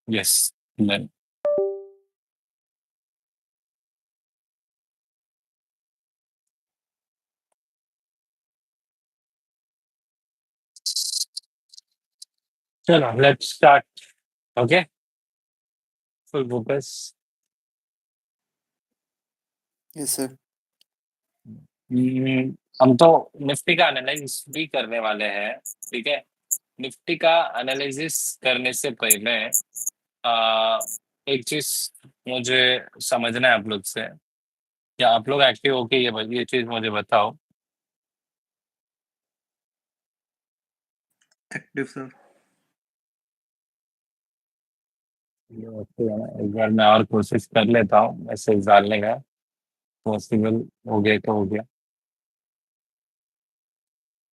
Yes. नहीं। चलो let's start. Okay. Full focus. Yes sir. हम तो निफ्टी का एनालिसिस भी करने वाले हैं। ठीक है। निफ्टी का एनालिसिस करने से पहले आ, एक चीज मुझे समझना है आप लोग से। क्या आप लोग एक्टिव हो के ये चीज मुझे बताओ। Active sir. ये एक्टिव है ना? एक बार मैं और कोशिश कर लेता हूँ मैसेज डालने का। पॉसिबल हो गया तो हो गया।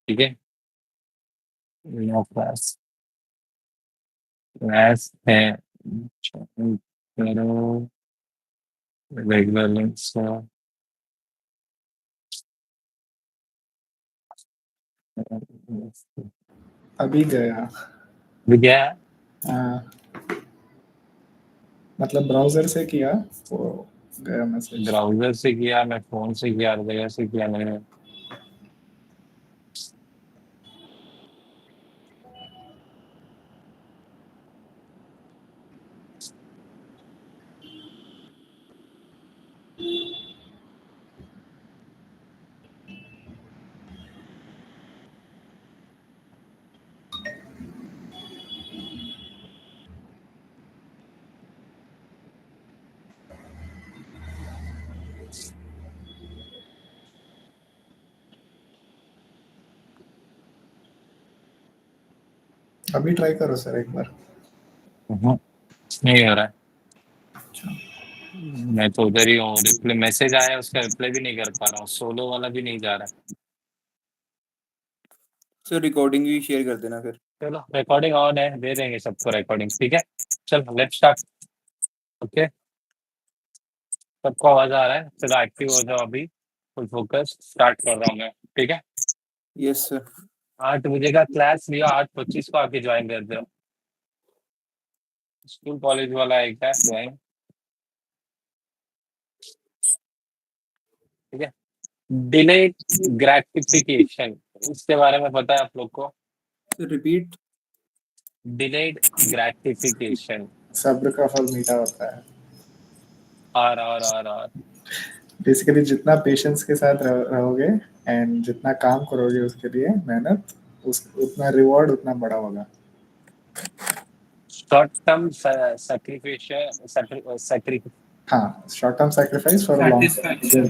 ठीक है। No class. क्लास है। करो। Regular links. अभी गया। गया। हाँ, मतलब ब्राउजर से किया वो गया मैसेज। ब्राउजर से किया, मैं फोन से किया, हर जगह से किया मैंने। अभी ट्राई करो सर एक बार। नहीं हो रहा है। मैं तो उधर ही हूँ, रिप्लाई मैसेज आया उसका रिप्लाई भी नहीं कर पा रहा हूँ, सोलो वाला भी नहीं जा रहा है। सर रिकॉर्डिंग भी शेयर कर देना फिर। चलो रिकॉर्डिंग ऑन है, दे देंगे सबको रिकॉर्डिंग। ठीक है। चलो लेट्स स्टार्ट। ओके। सबको आवाज आ रहा है? चलो एक्टिव हो जाओ अभी। फुल फोकस स्टार्ट कर रहा हूँ मैं। ठीक है। Yes sir. 8 बजे का क्लास लिया, 8:25 को आके ज्वाइन कर दो। स्कूल कॉलेज वाला एक है ज्वाइन। ठीक है। डिलेड ग्रेटिफिकेशन, इसके बारे में पता है आप लोग को? Sir repeat. Delayed gratification. सब्र का फल मीठा होता है। आर। बेसिकली जितना पेशेंस के साथ रहोगे एंड जितना काम करोगे उसके लिए मेहनत, उस उतना रिवॉर्ड उतना बड़ा होगा। Short term sacrification. हाँ, short term sacrifice for long satisfaction.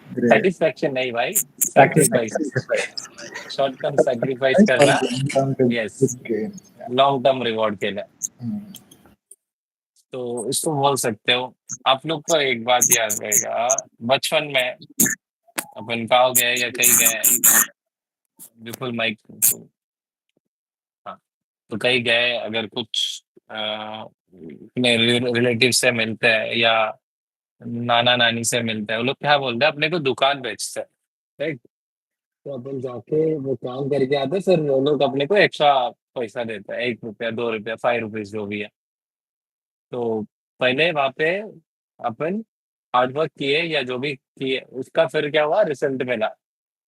Great. Satisfaction नहीं भाई, sacrifice. Sacrifice short term sacrifice for करना। Long term yes. Gain. Long term reward के लिए। तो इसको बोल सकते हो। आप लोग को एक बात याद रहेगा, बचपन में अपन गाँव गए या कहीं गए, बिल्कुल माइक। हाँ। तो कहीं गए, अगर कुछ अपने रिलेटिव से मिलते हैं या नाना नानी से मिलते हैं, वो लोग क्या बोलते हैं अपने को? दुकान बेचते हैं। राइट। तो अपन जाके वो काम करके आते हैं, फिर वो लोग अपने को एक्स्ट्रा पैसा देते हैं, 1 रुपया 2 रुपया 5 रुपीज जो भी है। तो पहले वहां पे अपन हार्डवर्क किए या जो भी किए, उसका फिर क्या हुआ, रिजल्ट मिला।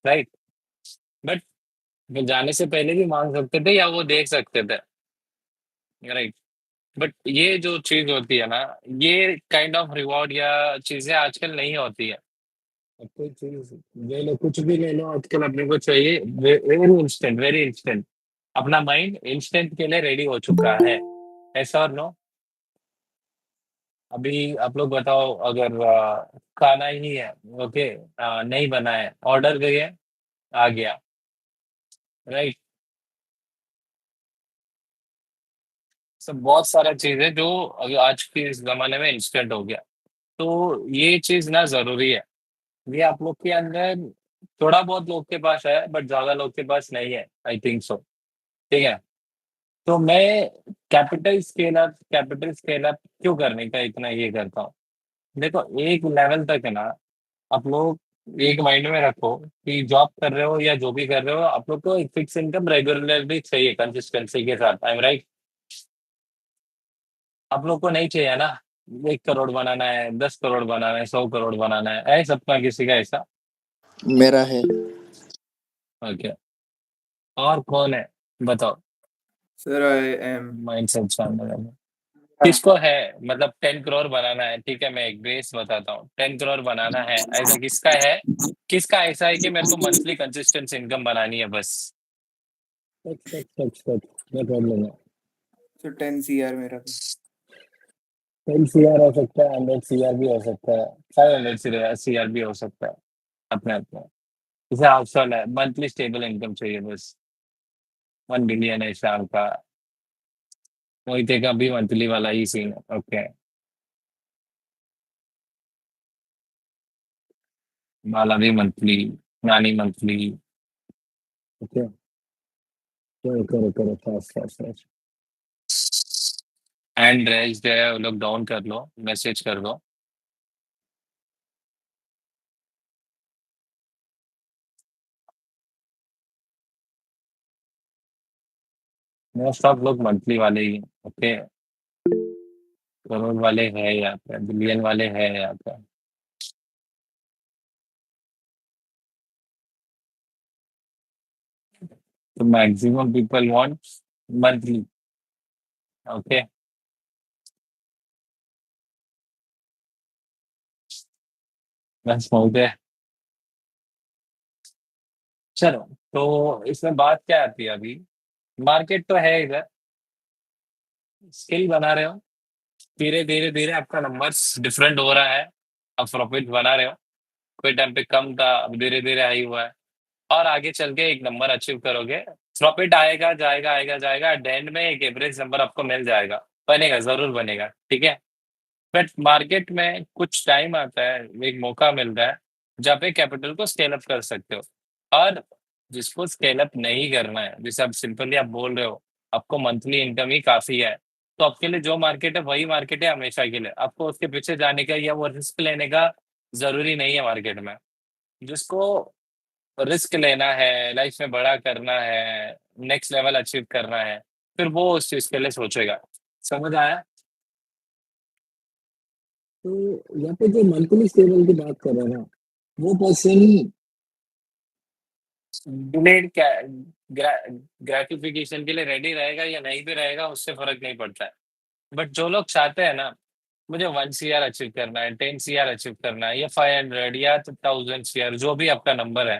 राइट। बट जाने से पहले भी मांग सकते थे या वो देख सकते थे। राइट। बट ये जो चीज होती है ना, ये काइंड ऑफ रिवॉर्ड या चीजें आजकल नहीं होती है। अब कोई चीज ले लो, कुछ भी ले लो, आजकल अपने को चाहिए वेरी इंस्टेंट, वेरी इंस्टेंट। अपना माइंड इंस्टेंट के लिए रेडी हो चुका है। ऐसा और नो? अभी आप लोग बताओ, अगर खाना ही है, ओके, नहीं बना है, ऑर्डर करिए, आ गया। राइट। सब बहुत सारा चीज है जो अभी आज के इस जमाने में इंस्टेंट हो गया। तो ये चीज ना जरूरी है। ये आप लोग के अंदर थोड़ा बहुत लोग के पास है, बट ज्यादा लोग के पास नहीं है, आई थिंक सो। ठीक है। तो मैं कैपिटल स्केल अप क्यों करने का इतना ये करता हूँ? देखो, एक लेवल तक है ना, आप लोग एक माइंड में रखो कि जॉब कर रहे हो या जो भी कर रहे हो, आप लोग को एक फिक्स इनकम रेगुलरली चाहिए, कंसिस्टेंसी के साथ। I am right? आप लोग को नहीं चाहिए ना 1 करोड़ बनाना है, 10 करोड़ बनाना है, 100 करोड़ बनाना है सबका किसी का ऐसा? मेरा है। ओके, और कौन है बताओ? सर आई एम माइंडसेट जानने वाला किसको है? मतलब 10 करोड़ बनाना है, ठीक है, मैं एक बेस बताता हूँ, 10 करोड़ बनाना है, ऐसा किसका है? किसका ऐसा है कि मेरे को मंथली कंसिस्टेंट इनकम बनानी है बस? नो प्रॉब्लम है। सर 10 CR मेरा तो। 10 CR हो सकता है, 100 CR भी हो सकता है, 500 CR भी हो सकता है, अपने अपने इसे ऑप्शन है। मंथली स्टेबल इनकम चाहिए बस। 1 बिलियन है साल का। मोहिते का भी मंथली वाला ही सीन है। ओके, बाला भी मंथली, नानी मंथली। ओके, करो करो करो fast fast fast. Hand raised है, वो लोग डाउन कर लो, मैसेज कर दो। मोस्ट ऑफ लोग मंथली वाले ही हैं। ओके, करोड़ वाले हैं यहाँ पे, बिलियन वाले हैं यहाँ पे। तो maximum people want monthly. Okay, बस मोहिते। चलो, तो इसमें बात क्या आती है अभी? मार्केट तो है इधर, स्किल बना रहे हो, धीरे धीरे धीरे आपका नंबर्स डिफरेंट हो रहा है, आप प्रॉफिट बना रहे हो। कोई टाइम पे कम था, अब धीरे धीरे हाई हुआ है, और आगे चल के एक नंबर अचीव करोगे। प्रॉफिट आएगा जाएगा आएगा जाएगा, एट द एंड में एक एवरेज नंबर आपको मिल जाएगा, बनेगा, जरूर बनेगा, ठीक है। बट मार्केट में कुछ टाइम आता है, एक मौका मिलता है जहाँ पे कैपिटल को स्केल अप कर सकते हो। और जिसको स्केल अप नहीं करना है, जैसे आप सिंपली आप बोल रहे हो आपको मंथली इनकम ही काफी है, तो आपके लिए जो मार्केट है वही मार्केट है हमेशा के लिए। आपको उसके पीछे जाने का या वो रिस्क लेने का जरूरी नहीं है मार्केट में। जिसको रिस्क लेना है, लाइफ में बड़ा करना है, नेक्स्ट लेवल अचीव करना है, फिर वो उस चीज के लिए सोचेगा। समझ आया? तो यहाँ पे जो मंथली स्टेबल की बात कर रहे हैं ना, वो पर्सन डिलेड ग्रेटिफिकेशन के लिए रेडी रहेगा या नहीं भी रहेगा, उससे फर्क नहीं पड़ता है। बट जो लोग चाहते हैं ना, मुझे 1 CR अचीव करना है, 10 CR अचीव करना है, या 500 या 1000 CR, जो भी आपका नंबर है,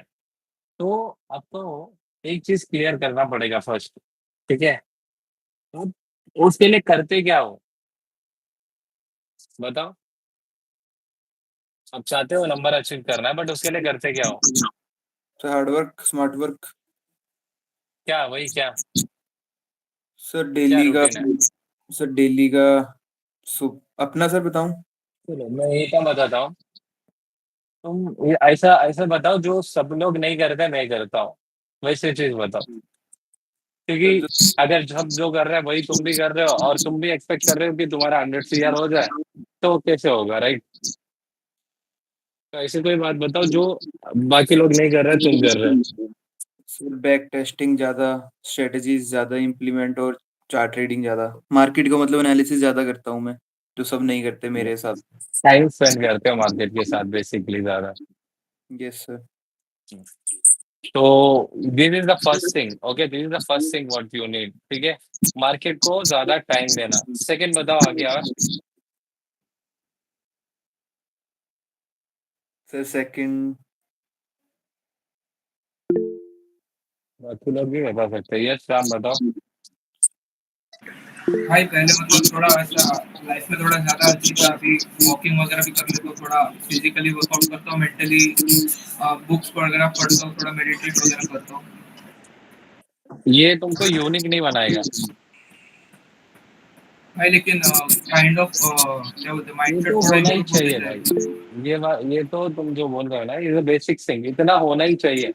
तो आपको एक चीज क्लियर करना पड़ेगा फर्स्ट, ठीक है? आप उसके लिए करते क्या हो बताओ? आप चाहते हो नंबर अचीव करना है, बट उसके लिए करते क्या हो? Sir hard work, smart work. क्या वही क्या सर क्या डेली का। रूटीन है? सर डेली का। अपना सर बताऊं? चलो मैं ये क्या बताता हूँ, तुम ये ऐसा ऐसा बताओ जो सब लोग नहीं करते, मैं करता हूँ, वैसे चीज बताओ। सर क्योंकि जो अगर सब जो कर रहे हैं वही तुम भी कर रहे हो, और तुम भी एक्सपेक्ट कर रहे हो कि तुम्हारा 100 CR हो जाए, तो कैसे होगा, राइट? तो ऐसी कोई बात बताओ जो बाकी लोग नहीं कर रहे, तुम कर रहे हो। सर बैक टेस्टिंग ज़्यादा, स्ट्रेटजीज ज़्यादा इम्प्लीमेंट, और चार्ट ट्रेडिंग ज़्यादा, मार्केट का मतलब एनालिसिस ज़्यादा करता हूँ मैं, जो सब नहीं करते मेरे हिसाब टाइम स्पेंड करते हो मार्केट के साथ बेसिकली ज्यादा। से। Yes sir. तो this is the first thing, okay, this is the first thing what you need, ठीक है? मार्केट को ज्यादा टाइम देना। सेकंड बताओ आगे और। Sir second. बाकी लोग भी बता सकते हैं। यस राम बताओ। भाई पहले मतलब थोड़ा ऐसा लाइफ में थोड़ा ज़्यादा अच्छी था, अभी वॉकिंग वगैरह भी कर लेता हूँ, थोड़ा फिजिकली वर्कआउट करता हूँ, मेंटली बुक्स वगैरह पढ़ता हूँ, थोड़ा मेडिटेट वगैरह करता हूँ। ये तुमको यूनिक नहीं बनाएगा। भाई लेकिन काइंड ऑफ क्या बोलते हैं, ये माइंडसेट तो थोड़ा होना ही इम्प्रूव होते चाहिए भाई। जाएगा। ये तो तुम जो बोल रहे हो ना, ये बेसिक थिंग इतना होना ही चाहिए।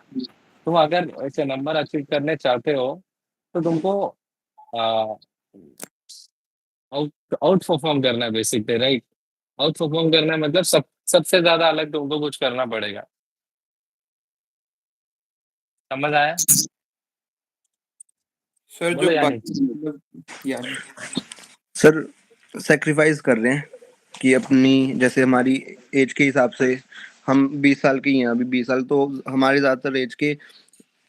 तुम अगर ऐसे नंबर अचीव करने चाहते हो, तो तुमको आउट आउट परफॉर्म करना है बेसिकली, राइट? आउट परफॉर्म करना है मतलब सबसे ज्यादा अलग तुमको कुछ करना पड़ेगा। समझ आया? सर जो बोलो यानी। बाकी मतलब यानी सर सेक्रीफाइस कर रहे हैं कि अपनी जैसे हमारी एज के हिसाब से हम 20 साल के ही हैं अभी 20 साल तो हमारे ज़्यादातर एज के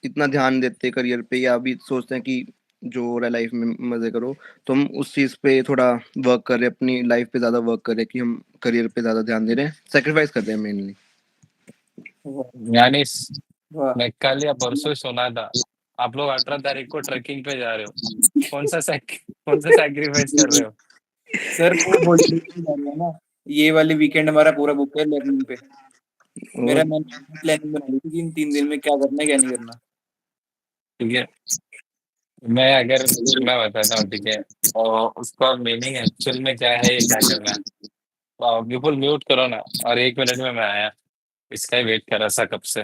इतना ध्यान देते करियर पे या अभी सोचते हैं कि जो हो रहा है लाइफ में मज़े करो तो हम उस चीज़ पे थोड़ा वर्क कर रहे हैं अपनी लाइफ पे ज़्यादा वर्क कर रहे हैं कि हम करियर पे ज़्यादा ध्यान दे रहे हैं सेक्रीफाइस कर रहे हैं मेनली यानी वाह मैं कल या परसों ही सुना था आप लोग 18 तारीख को ट्रैकिंग पे जा रहे हो कौन सा सैक्रिफाइस कर रहे हो सर वो हॉलीडे जा रहे हैं ना ये वाले वीकेंड हमारा पूरा बुक है लर्निंग पे मेरा मैंने प्लानिंग बना ली थी कि इन 3 दिन में क्या करना है क्या नहीं करना ठीक है मैं बताता हूँ ठीक है और उसका मीनिंग एक्चुअल में क्या है ये क्या करना है तो आप बिल्कुल म्यूट करो ना और 1 मिनट में मैं आया इसका ही वेट कर रहा था कब से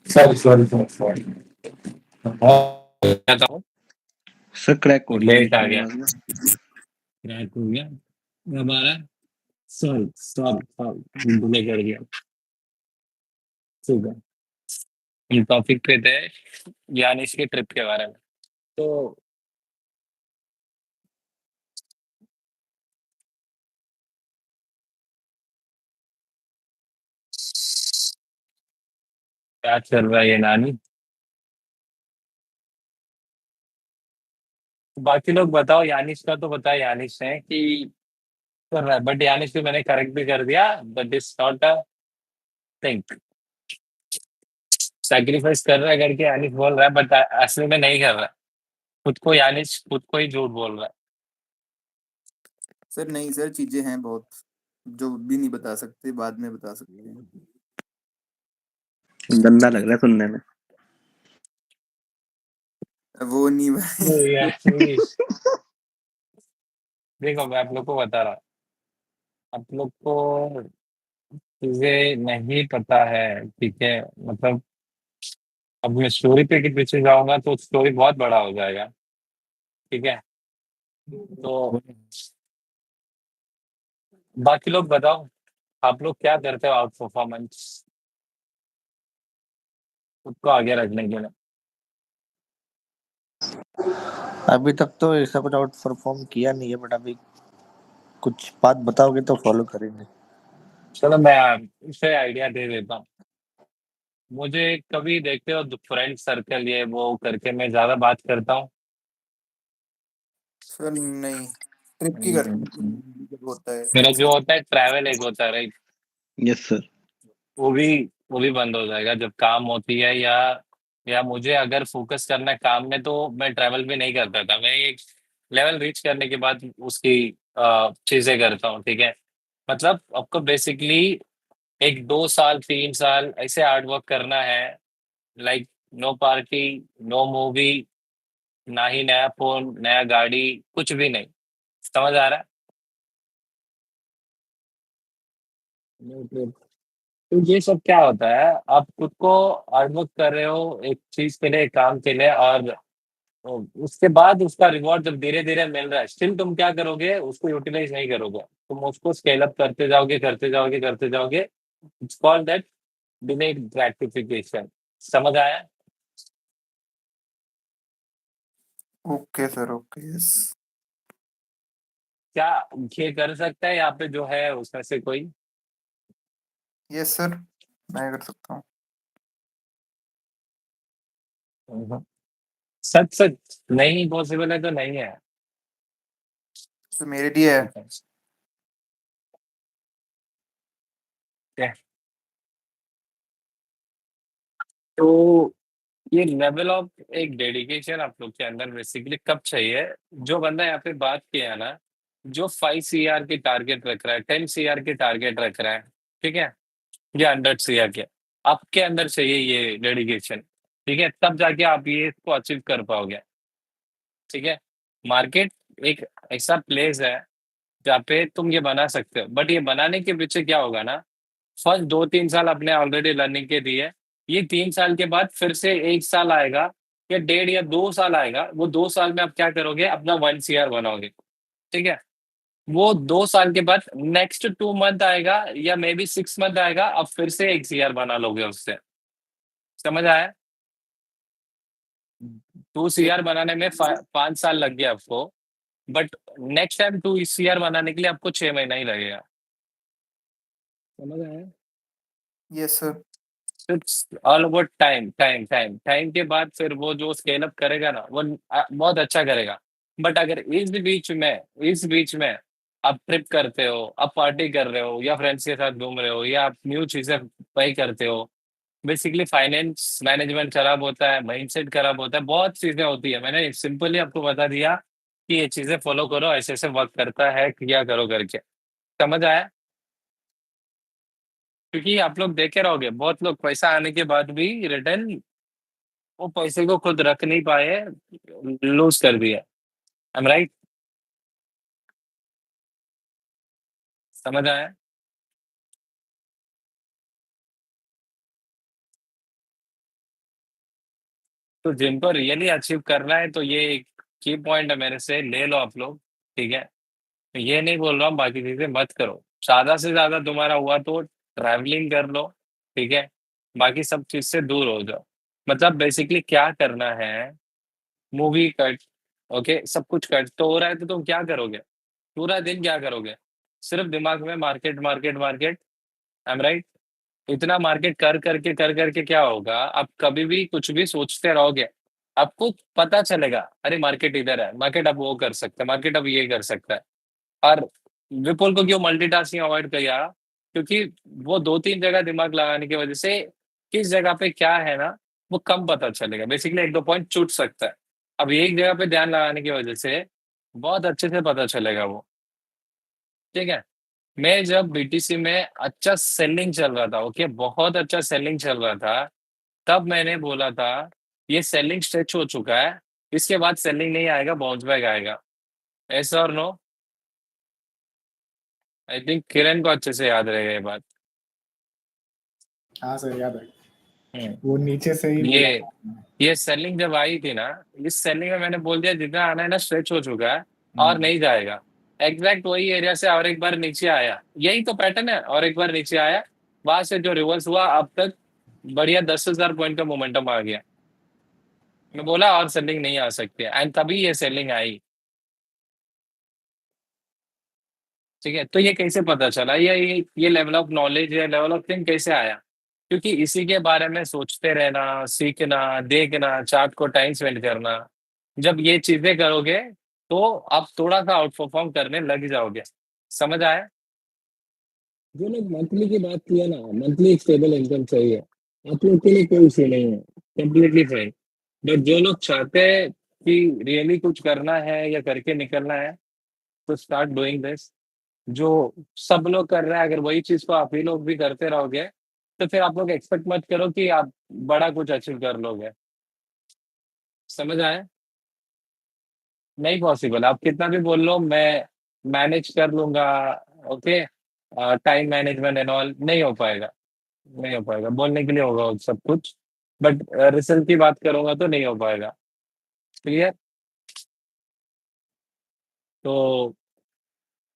चले सॉरी कहता हूँ सर क्रैक हो रही है लेट बीच आ में गया आवाज ना क्रैक हो गया हमारा सॉरी सॉरी भूले कर गया ठीक है हम टॉपिक पे थे यानिश की ट्रिप के बारे में तो क्या चल रहा है ये नानी बाकी लोग बताओ यानिश का तो बताया यानिश ने कि कर रहा है बट यानिश को मैंने करेक्ट भी कर दिया but is not a thing sacrifice कर रहा है करके यानिश बोल रहा है बट असली में नहीं कर रहा है खुद को यानिश खुद को ही झूठ बोल रहा है सर नहीं सर चीजें हैं बहुत जो भी नहीं बता सकते बाद में बता सकते हैं गंदा लग रहा है सुनने में वो नहीं तो यानिश देखो मैं आप लोग को बता रहा हूँ आप लोग को चीजें नहीं पता है ठीक है मतलब अब मैं स्टोरी पे के पीछे जाऊंगा तो स्टोरी बहुत बड़ा हो जाएगा ठीक है तो बाकी लोग बताओ आप लोग क्या करते हो आउट परफॉर्मेंस खुद को आगे रखने के लिए अभी तक तो ऐसा कुछ आउट परफॉर्म किया नहीं है बट अभी कुछ बात बताओगे तो फॉलो करेंगे चलो मैं इसे आइडिया दे देता हूँ मुझे कभी देखते हो फ्रेंड सर्कल ये वो करके मैं ज्यादा बात करता हूँ सर नहीं ट्रिप की करते हैं, जब होता है मेरा जो होता है ट्रैवल एक होता है राइट यस सर वो भी वो भी बंद हो जाएगा जब काम होती है, या मुझे अगर फोकस करना है काम में तो मैं ट्रैवल भी नहीं करता था। मैं एक लेवल रीच करने के बाद उसकी चीजें करता हूँ, ठीक है। मतलब आपको बेसिकली एक 2 साल 3 साल ऐसे हार्ड वर्क करना है, like no party, no movie, ना ही नया फोन नया गाड़ी, कुछ भी नहीं। समझ आ रहा है? तो ये सब क्या होता है, आप खुद को हार्ड वर्क कर रहे हो एक चीज के लिए, एक काम के लिए, और उसके बाद उसका रिवॉर्ड जब धीरे धीरे मिल रहा है, स्टिल तुम क्या करोगे, उसको यूटिलाइज नहीं करोगे, तुम उसको स्केल अप करते जाओगे करते जाओगे करते जाओगे। It's called that delayed gratification. समझ आया? Okay sir, okay, yes. क्या ये कर सकता है यहाँ पे जो है उसमें से कोई? यस सर, मैं कर सकता हूँ। हम्म। सच सच नहीं पॉसिबल है तो नहीं है। सर मेरे लिए है। क्या? तो ये लेवल ऑफ एक डेडिकेशन आप लोग के अंदर बेसिकली कब चाहिए? जो बंदा यहाँ पे बात किया ना, जो 5 CR की टारगेट रख रहा है, 10 CR की टारगेट रख रहा है, ठीक है, या 100 CR के, आपके अंदर चाहिए ये डेडिकेशन, ठीक है, तब जाके आप ये इसको अचीव कर पाओगे, ठीक है। मार्केट एक ऐसा प्लेस है जहाँ पे तुम ये बना सकते हो, बट ये बनाने के पीछे क्या होगा ना, फर्स्ट 2-3 साल अपने ऑलरेडी लर्निंग के दिए, ये 3 साल के बाद फिर से 1 साल आएगा, या 1.5 या 2 साल आएगा, वो 2 साल में आप क्या करोगे, अपना 1 CR बनाओगे, ठीक है। वो 2 साल के बाद नेक्स्ट 2 मंथ आएगा या मे बी 6 मंथ आएगा, अब फिर से 1 CR बना लोगे उससे। समझ आया? 2 CR बनाने में 5 साल लग गया आपको, बट नेक्स्ट टाइम 2 CR बनाने के लिए आपको 6 महीना ही लगेगा। समझ आया? Yes sir. It's all about time time time time के बाद फिर वो जो स्केल अप करेगा ना, वो बहुत अच्छा करेगा। बट अगर इस बीच में आप ट्रिप करते हो, आप पार्टी कर रहे हो, या फ्रेंड्स के साथ घूम रहे हो, या आप न्यू चीजें बाई करते हो, बेसिकली फाइनेंस मैनेजमेंट खराब होता है, माइंडसेट खराब होता है, बहुत चीजें होती है। मैंने सिंपली आपको बता दिया कि ये चीजें फॉलो करो, ऐसे ऐसे वर्क करता है, किया करो करके। समझ आया? क्योंकि आप लोग देखे रहोगे, बहुत लोग पैसा आने के बाद भी रिटर्न वो पैसे को खुद रख नहीं पाए, लूज कर दिया। I am right? समझ आया? तो जिनको रियली अचीव करना है तो ये एक की पॉइंट है मेरे से, ले लो आप लोग, ठीक है। ये नहीं बोल रहा हूँ बाकी चीजें मत करो, ज्यादा से ज्यादा तुम्हारा हुआ तो ट्रैवलिंग कर लो, ठीक है। बाकी सब चीज से दूर हो जाओ। मतलब बेसिकली क्या करना है, मूवी कट, ओके, सब कुछ कट तो हो रहा है तो तुम क्या करोगे, पूरा दिन क्या करोगे, सिर्फ दिमाग में market market market. I am right? इतना मार्केट कर करके क्या होगा, आप कभी भी कुछ भी सोचते रहोगे, आपको पता चलेगा अरे मार्केट इधर है, मार्केट अब वो कर सकता है, मार्केट अब ये कर सकता है। और विपुल को क्यों मल्टीटास्किंग अवॉइड किया, क्योंकि वो 2-3 जगह दिमाग लगाने की वजह से किस जगह पे क्या है ना, वो कम पता चलेगा, बेसिकली 1-2 पॉइंट छूट सकता है। अब एक जगह पे ध्यान लगाने की वजह से बहुत अच्छे से पता चलेगा वो, ठीक है। मैं जब बीटीसी में अच्छा सेलिंग चल रहा था, ओके, बहुत अच्छा सेलिंग चल रहा था, तब मैंने बोला था ये सेलिंग स्ट्रेच हो चुका है, इसके बाद सेलिंग नहीं आएगा, बाउंस बैक आएगा। ऐसा और नो? आई थिंक किरण को अच्छे से याद रहेगा ये बात। हाँ सर, याद है। हम्म। वो नीचे से ही बोला ये था। ये सेलिंग जब आई थी ना, इस सेलिंग में मैंने बोल दिया जितना आना है ना स्ट्रेच हो चुका है, और नहीं जाएगा। एग्जैक्ट वही एरिया से और एक बार नीचे आया, यही तो पैटर्न है, और एक बार नीचे आया, वहां से जो रिवर्स हुआ अब तक बढ़िया 10,000 पॉइंट का मोमेंटम आ गया। मैं बोला और सेलिंग नहीं आ सकती, एंड तभी ये सेलिंग आई, ठीक है। तो ये कैसे पता चला, ये लेवल ऑफ नॉलेज या लेवल ऑफ थिंक कैसे आया, क्योंकि इसी के बारे में सोचते रहना, सीखना, देखना, चार्ट को टाइम स्पेंड करना, जब ये चीजें करोगे तो आप थोड़ा सा आउट परफॉर्म करने लग जाओगे। समझ आया? जो लोग मंथली की बात किया ना, मंथली एक स्टेबल इनकम चाहिए, आप लोग के लिए कोई इशू नहीं है, कंप्लीटली फाइन। बट जो लोग चाहते हैं कि रियली कुछ करना है या करके निकलना है, तो स्टार्ट डूइंग दिस। जो सब लोग कर रहे हैं, अगर वही चीज को आप ही लोग भी करते रहोगे, तो फिर आप लोग एक्सपेक्ट मत करो कि आप बड़ा कुछ अचीव कर लोगे। समझ आए? नहीं पॉसिबल। आप कितना भी बोल लो मैं मैनेज कर लूंगा, okay, time management and all, नहीं हो पाएगा। नहीं हो पाएगा, बोलने के लिए होगा वो सब कुछ, बट रिजल्ट की बात करूंगा तो नहीं हो पाएगा। क्लियर? तो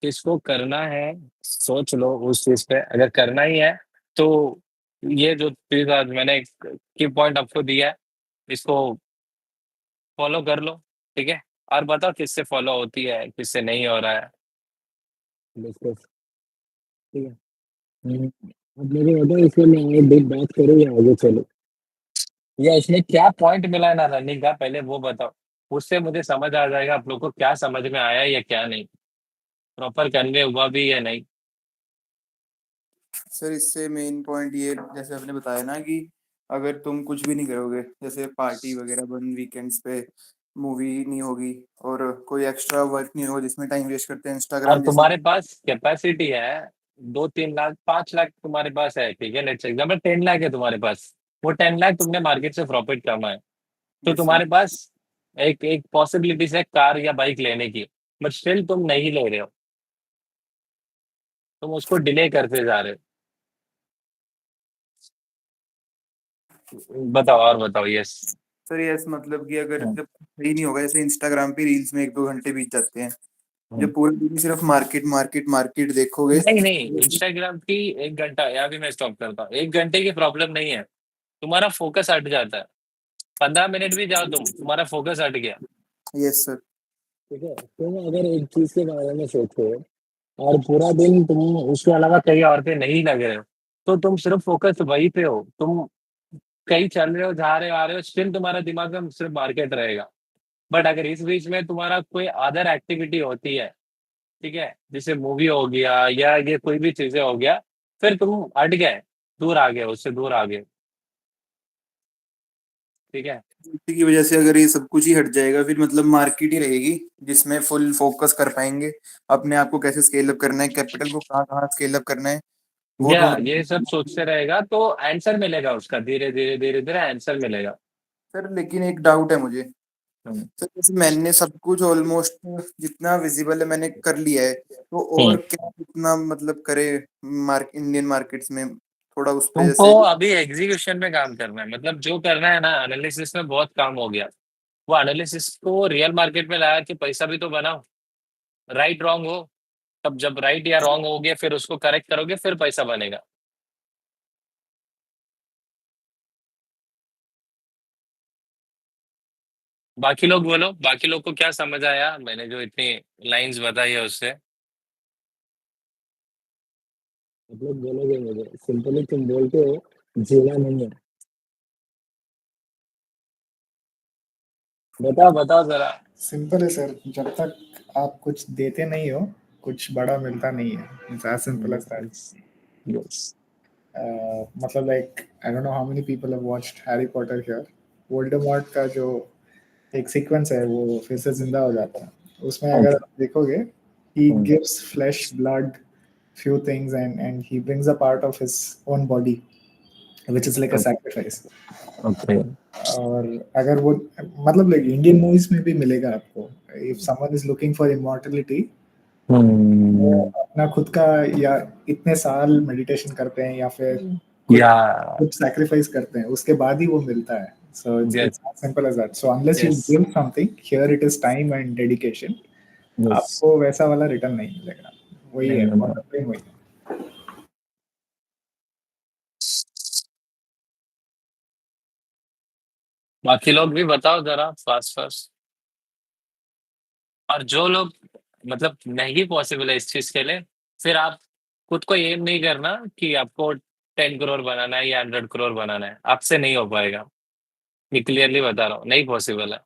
किसको करना है, सोच लो उस चीज पे। अगर करना ही है तो ये जो चीज आज मैंने की पॉइंट आपको दिया है, इसको फॉलो कर लो। ठीक है? और बताओ किससे फॉलो होती है, किससे नहीं हो रहा है, डिस्कस। ठीक है? अब मुझे बताओ इसमें मैं और डीप बात करूँ या आगे चलो, या इसमें क्या पॉइंट मिला है ना रनिंग का, पहले वो बताओ। उससे मुझे समझ आ जाएगा आप लोग को क्या समझ में आया या क्या नहीं, प्रॉपर कन्वे हुआ भी या नहीं। सर इससे मेन पॉइंट ये, जैसे आपने बताया ना कि अगर तुम कुछ भी नहीं करोगे, जैसे पार्टी वगैरह बंद, वीकेंड्स पे मूवी नहीं होगी और कोई एक्स्ट्रा वर्क नहीं होगा जिसमें टाइम वेस्ट करते हैं और इंस्टाग्राम जैसे। तुम्हारे पास कैपेसिटी है 2-3 लाख 5 लाख तुम्हारे पास है, ठीक है, लेट्स एग्जाम्पल 10 लाख है तुम्हारे पास। वो 10 लाख तुमने मार्केट से प्रॉफिट कमाए, तो यस सर। तुम्हारे पास एक एक पॉसिबिलिटीज है कार या बाइक लेने की, बट स्टिल तुम नहीं ले रहे हो, तुम उसको डिले करते जा रहे हो। बताओ और बताओ। यस। सर यस, मतलब कि अगर जब सही नहीं होगा, जैसे इंस्टाग्राम पे रील्स में 1-2 घंटे बीत जाते हैं, जब पूरे दिन सिर्फ मार्केट मार्केट मार्केट देखोगे। नहीं नहीं, इंस्टाग्राम की 1 घंटा, यहाँ भी मैं स्टॉप करता हूँ। 1 घंटे की प्रॉब्लम नहीं है, तुम्हारा फोकस हट जाता है। 15 मिनट भी जाओ तुम्हारा फोकस हट गया। Yes sir. ठीक है, तुम अगर एक चीज के बारे में सोचो और पूरा दिन तुम उसके अलावा कहीं और पे नहीं लग रहे हो, तो तुम सिर्फ फोकस वही पे हो, तुम कहीं चल रहे हो, जा रहे हो, आ रहे हो, स्टिल तुम्हारा दिमाग में सिर्फ मार्केट रहेगा। बट अगर इस बीच में तुम्हारा कोई अदर एक्टिविटी होती है, ठीक है, जैसे मूवी हो गया या ये कोई भी चीजें हो गया, फिर तुम हट गए, दूर आ गए, उससे दूर आ गए। ठीक है? इसी की वजह से अगर ये सब कुछ ही हट जाएगा, फिर मतलब मार्केट ही रहेगी जिसमें फुल फोकस कर पाएंगे। अपने आप को कैसे स्केल अप करना है, कैपिटल को कहाँ कहाँ स्केल अप करना है, वो या ढूंढ। ये सब सोचते रहेगा तो आंसर मिलेगा उसका, धीरे धीरे धीरे धीरे आंसर मिलेगा। सर लेकिन एक डाउट है मुझे। हम्म, सर जैसे मैंने सब कुछ ऑलमोस्ट जितना विजिबल है मैंने कर लिया है, तो और हम्म। क्या कितना मतलब करे इंडियन मार्केट्स में, थोड़ा उस पे तुमको जैसे। अभी एग्जीक्यूशन में काम करना है, मतलब जो करना है ना, एनालिसिस में बहुत काम हो गया। वो एनालिसिस को रियल मार्केट में लाया कि पैसा भी तो बनाओ। राइट रॉन्ग हो, तब जब राइट या रॉन्ग हो गया फिर उसको करेक्ट करोगे, फिर पैसा बनेगा। बाकी लोग बोलो, बाकी लोग को क्या समझ आया मैंने जो इतनी लाइंस बताई है उससे? आप लोग बोलोगे मुझे, सिंपली तुम बोलते हो जीना नहीं है। बताओ बताओ जरा। सिंपल है सर, जब तक आप कुछ देते नहीं हो कुछ बड़ा मिलता नहीं है। It's as simple as that. Yes. मतलब like I don't know how many people have watched Harry Potter here. Voldemort का जो एक सीक्वेंस है वो फिर से जिंदा हो जाता है। उसमें अगर आप देखोगे, he gives flesh, blood, few things, and he brings a part of his own body, which is like a sacrifice. Okay. और अगर वो मतलब लाइक इंडियन मूवीज में भी मिलेगा आपको, if someone is looking for immortality, वो अपना खुद का या इतने साल मेडिटेशन करते हैं या फिर कुछ या कुछ सैक्रिफाइस करते हैं, उसके बाद ही वो मिलता है। So yes it's simple as that. So unless you yes give something here, it is time and dedication, yes. आपको वैसा वाला रिटर्न नहीं मिलेगा। वही नहीं है, मिल रहा। मतलब वही है। बाकी लोग भी बताओ जरा फास्ट फास्ट। और जो लोग मतलब नहीं पॉसिबल है इस चीज के लिए, फिर आप खुद को एम नहीं करना कि आपको 10 करोड़ बनाना है या 100 करोड़ बनाना है, आपसे नहीं हो पाएगा। मैं क्लियरली बता रहा हूँ, नहीं पॉसिबल है।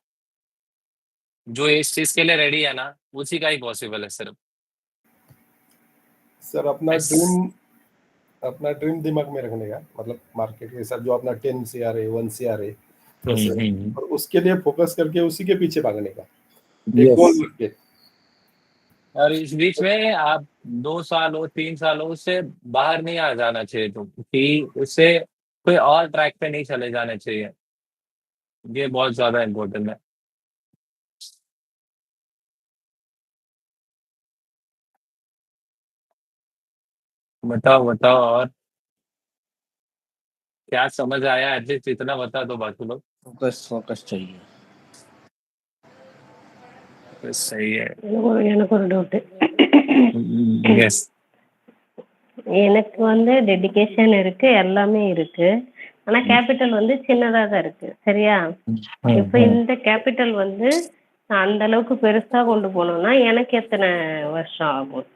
जो इस चीज के लिए रेडी है ना, उसी का ही पॉसिबल है सिर्फ। सर अपना बस। ड्रीम अपना ड्रीम दिमाग में रखने का, मतलब मार्केट के हिसाब जो अपना 10 CR है, 1 CR है, वैसे, और उसके लिए फोकस करके उसी के पीछे भागने का, एक गोल यस। रख के। और इस बीच में आप 2 साल हो 3 साल हो उससे बाहर नहीं आ जाना चाहिए तुम, कि उससे कोई और ट्रैक पे नहीं चले जाने चाहिए। ये बहुत ज्यादा इम्पोर्टेंट है। बताओ बताओ, और क्या समझ आया, एटलीस्ट इतना बता दो बाकी लोग। फोकस फोकस चाहिए। तो सही है। எனக்கு ஒரு டவுட்டு. यस। எனக்கு வந்து டெடிகேஷன் இருக்கு, எல்லாமே இருக்கு. ஆனா கேபிட்டல் வந்து சின்னதா தான் இருக்கு. சரியா? இப்ப இந்த கேபிட்டல் வந்து நான் அந்த அளவுக்கு பெருசா கொண்டு போகணும்னா எனக்கு எத்தனை வருஷம் ஆகும்?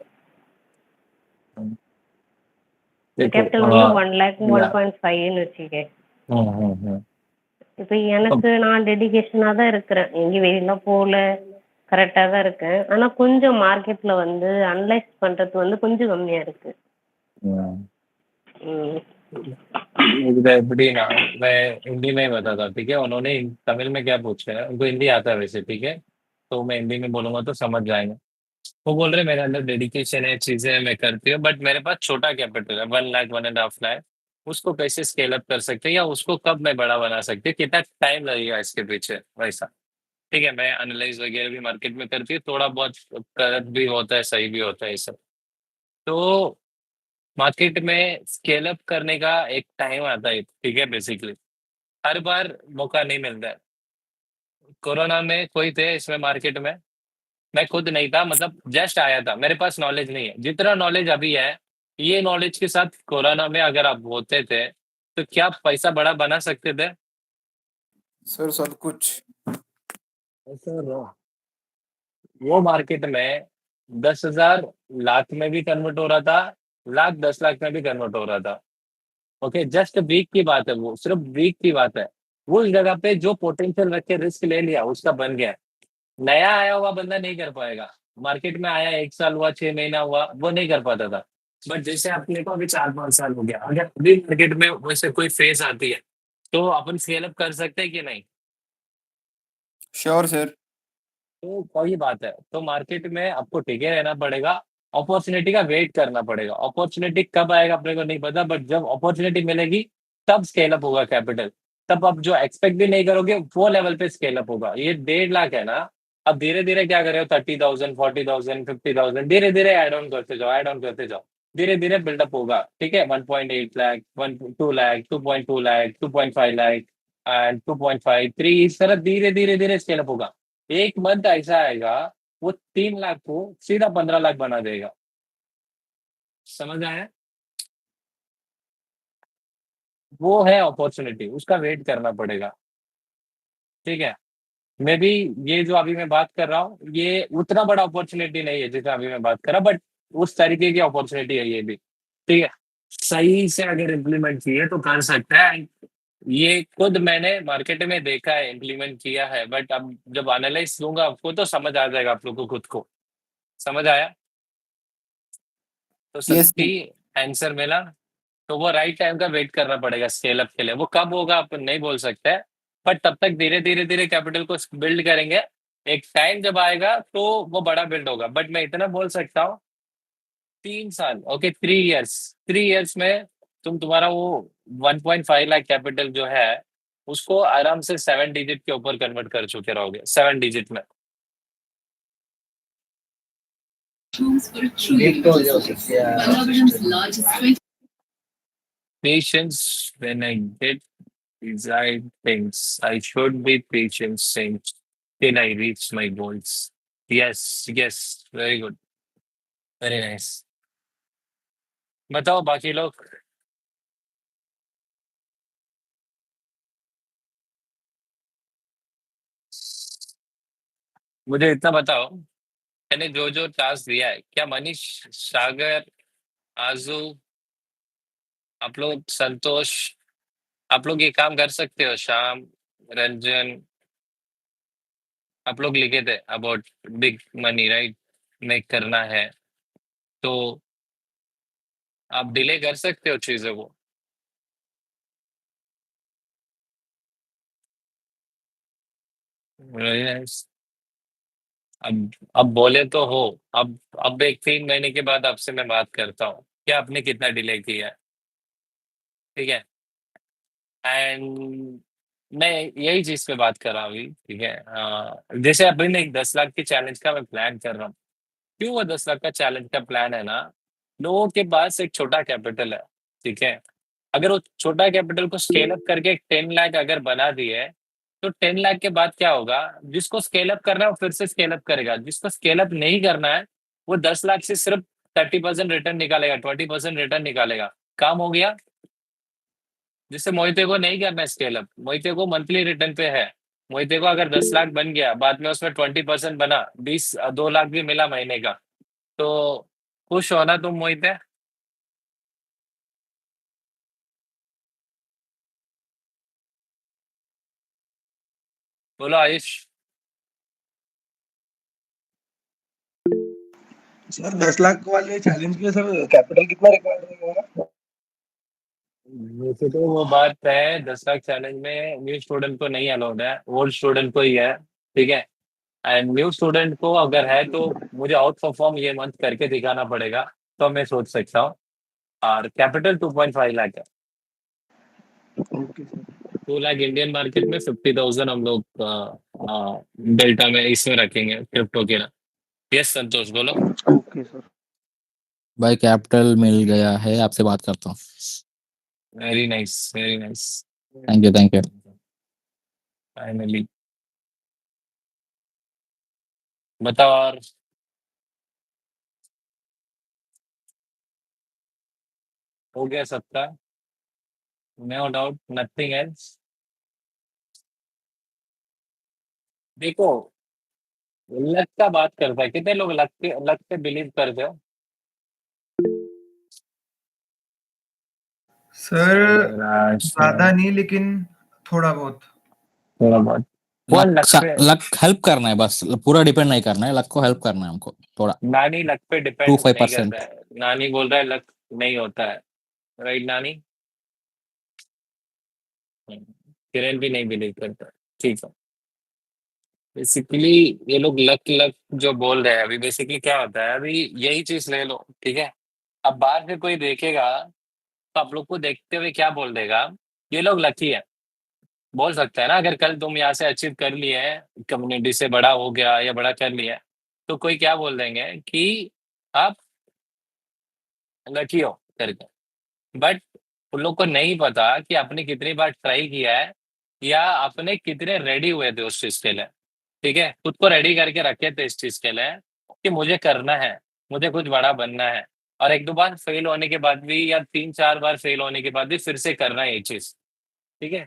கேபிட்டல் வந்து 1 lakh 1.5ன்னு வச்சுக்க. இப்ப எனக்கு நான் டெடிகேஷனா தான் இருக்கிறேன், எங்கேயும் வெளியில போகல, கரெக்டா தான் இருக்கேன். ஆனா கொஞ்சம் மார்க்கெட்ல வந்து அனலைஸ் பண்றது வந்து கொஞ்சம் கம்மியா இருக்கு. எப்படின்னா मैं हिंदी में ही बताता हूँ, ठीक है। उन्होंने तमिल में क्या पूछा है, उनको हिंदी आता है वैसे, ठीक है। तो मैं हिंदी में बोलूंगा तो समझ जाएंगे। वो बोल रहे मेरे अंदर डेडिकेशन है, चीजें मैं करती हूँ, बट मेरे पास छोटा कैपिटल है, 1 लाख 1.5 लाख। उसको कैसे स्केल अप कर सकते हैं, या उसको कब मैं बड़ा बना सकती हूँ, कितना टाइम लगेगा इसके पीछे, वैसा। ठीक है, मैं एनालाइज वगैरह भी मार्केट में करती हूँ, थोड़ा बहुत गलत भी होता है, सही भी होता है ये सब। तो मार्केट में स्केल अप करने का एक टाइम आता है, ठीक है। बेसिकली हर बार मौका नहीं मिलता है। कोरोना में कोई थे इसमें मार्केट में, मैं खुद नहीं था, मतलब जस्ट आया था, मेरे पास नॉलेज नहीं है जितना नॉलेज अभी है। ये नॉलेज के साथ कोरोना में अगर आप होते थे तो क्या आप पैसा बड़ा बना सकते थे? सर सब कुछ। सर वो मार्केट में 10,000 लाख में भी कन्वर्ट हो रहा था, लाख 10 लाख में भी कन्वर्ट हो रहा था। ओके, जस्ट वीक की बात है, वो सिर्फ वीक की बात है। वो उस जगह पे जो पोटेंशियल रख के रिस्क ले लिया उसका बन गया। नया आया हुआ बंदा नहीं कर पाएगा। मार्केट में आया 1 साल हुआ, 6 महीना हुआ, वो नहीं कर पाता था। बट जैसे अपने को अभी 4-5 साल हो गया, अगर अभी मार्केट में वैसे कोई फेज आती है तो अपन स्केल अप कर सकते हैं कि नहीं? Sure sir. तो वही बात है, तो मार्केट में आपको टिके रहना पड़ेगा, अपॉर्चुनिटी का वेट करना पड़ेगा। अपॉर्चुनिटी कब आएगा अपने को नहीं पता, बट जब अपॉर्चुनिटी मिलेगी तब स्केल अप होगा कैपिटल। तब आप जो एक्सपेक्ट भी नहीं करोगे वो लेवल पे स्केल अप होगा। ये 1.5 लाख है ना, अब धीरे धीरे क्या कर रहे हो, 30,000 40,000 50,000 धीरे धीरे ऐड ऑन करते जाओ, ऐड ऑन करते जाओ, धीरे धीरे बिल्डअप होगा। ठीक है, 1.8 लाख 1 2 लाख 2.2 लाख 2.5 लाख एंड 2.5 3, इस तरह धीरे धीरे धीरे स्केल अप होगा। एक मंथ ऐसा आएगा वो 3 लाख को सीधा 15 लाख बना देगा। समझ आया? वो है अपॉर्चुनिटी, उसका वेट करना पड़ेगा। ठीक है, मे बी ये जो अभी मैं बात कर रहा हूँ ये उतना बड़ा अपॉर्चुनिटी नहीं है जितना अभी मैं बात कर रहा, बट उस तरीके की अपॉर्चुनिटी है ये भी। ठीक है, सही से अगर इम्प्लीमेंट किए तो कर सकता है। ये खुद मैंने मार्केट में देखा है, इम्प्लीमेंट किया है, बट अब जब एनालाइज दूंगा आपको तो समझ आ जाएगा आप लोग को खुद को। समझ आया? तो यस सच्ची आंसर मिला। तो वो राइट टाइम का वेट करना पड़ेगा स्केल अप के लिए। वो कब होगा अपन नहीं बोल सकते, बट तब तक धीरे धीरे धीरे कैपिटल को बिल्ड करेंगे। एक टाइम जब आएगा तो वो बड़ा बिल्ड होगा। बट मैं इतना बोल सकता हूँ, 3 साल, ओके 3 इयर्स, 3 इयर्स में तुम तुम्हारा वो 1.5 लाख कैपिटल जो है उसको आराम से 7 डिजिट के ऊपर कन्वर्ट कर चुके रहोगे, 7 डिजिट में। एक तो हो जाओ क्या Patience when I get desired things. I should be patient since till I reach my goals. Yes, yes, very good, very nice. बताओ बाकी लोग। मुझे इतना बताओ, मैंने जो जो टास्क दिया है, क्या मनीष, सागर, आजू, आप लोग, संतोष, आप लोग ये काम कर सकते हो? श्याम, रंजन, आप लोग लिखे थे about big money, right? Make करना है तो आप डिले कर सकते हो चीजों को। Very nice. अब बोले तो हो। अब एक 3 महीने के बाद आपसे मैं बात करता हूँ कि आपने कितना डिले किया है, ठीक है। एंड मैं यही चीज पे बात कर रहा हूँ अभी, ठीक है। जैसे अभी मैं एक 10 लाख के चैलेंज का मैं प्लान कर रहा हूँ। क्यों वो 10 लाख का चैलेंज का प्लान है ना, लोगों के पास एक छोटा कैपिटल है, ठीक है। अगर वो छोटा कैपिटल को स्केल अप करके 10 लाख अगर बना दिए, तो 10 लाख के बाद क्या होगा, जिसको स्केल अप करना है वो फिर से स्केल अप करेगा, जिसको स्केल अप नहीं करना है वो 10 लाख से सिर्फ 30% रिटर्न निकालेगा, 20% रिटर्न निकालेगा। काम हो गया। जिससे मोहिते को नहीं करना स्केल अप, मोहिते को मंथली रिटर्न पे है। मोहिते को अगर 10 लाख बन गया, बाद में उसमें 20% बना, 2 लाख भी मिला महीने का, तो खुश हो ना तुम मोहिते? बोलो आयुष। सर 10 लाख वाले चैलेंज के लिए सर कैपिटल कितना रिक्वायर्ड रहेगा? वैसे तो वो बात है, 10 लाख चैलेंज में न्यू स्टूडेंट को नहीं अलाउड है, ओल्ड स्टूडेंट को ही है, ठीक है। एंड न्यू स्टूडेंट को अगर है तो मुझे आउट परफॉर्म ये मंथ करके दिखाना पड़ेगा, तो मैं सोच सकता हूँ। और कैपिटल 2.5 लाख है। Okay sir. 2 lakh Indian market में, 50,000 हम लोग डेल्टा में इसमें रखेंगे क्रिप्टो के ना। यस संतोष बोलो। Okay sir. भाई कैपिटल मिल गया है, आपसे बात करता हूँ। Very nice, very nice. Thank you, thank you. Finally बताओ और। हो गया सबका, नो डाउट, नथिंग एल्स। देखो, लक का बात करता है, कितने लोग लक पे बिलीव करते हो? सर थोड़ा ज्यादा नहीं, लेकिन थोड़ा बहुत। बहुत। कौन लक पे? लक हेल्प करना है बस, पूरा डिपेंड नहीं करना है, लक को हेल्प करना है हमको थोड़ा। नानी लक पे डिपेंड नहीं 2-5%। करता है, नानी बोल रहा है लक नहीं होता है, राइट नानी? किरण भी नहीं बिलीव करता, ठीक है। बेसिकली ये लोग लक लक जो बोल रहे हैं, अभी बेसिकली क्या होता है, अभी यही चीज ले लो, ठीक है। अब बाहर से कोई देखेगा तो आप लोग को देखते हुए क्या बोल देगा, ये लोग लकी है। बोल सकता है ना, अगर कल तुम यहाँ से अचीव कर लिए, कम्युनिटी से बड़ा हो गया या बड़ा कर लिया, तो कोई क्या बोल देंगे कि आप लकी हो करके। बट उन लोग को नहीं पता कि आपने कितनी बार ट्राई किया है, या आपने कितने रेडी हुए थे उस चीज के लिए, ठीक है। खुद को रेडी करके रखे थे इस चीज के लिए कि मुझे करना है, मुझे कुछ बड़ा बनना है। और एक दो बार फेल होने के बाद भी, या 3-4 बार फेल होने के बाद भी फिर से करना है ये चीज, ठीक है।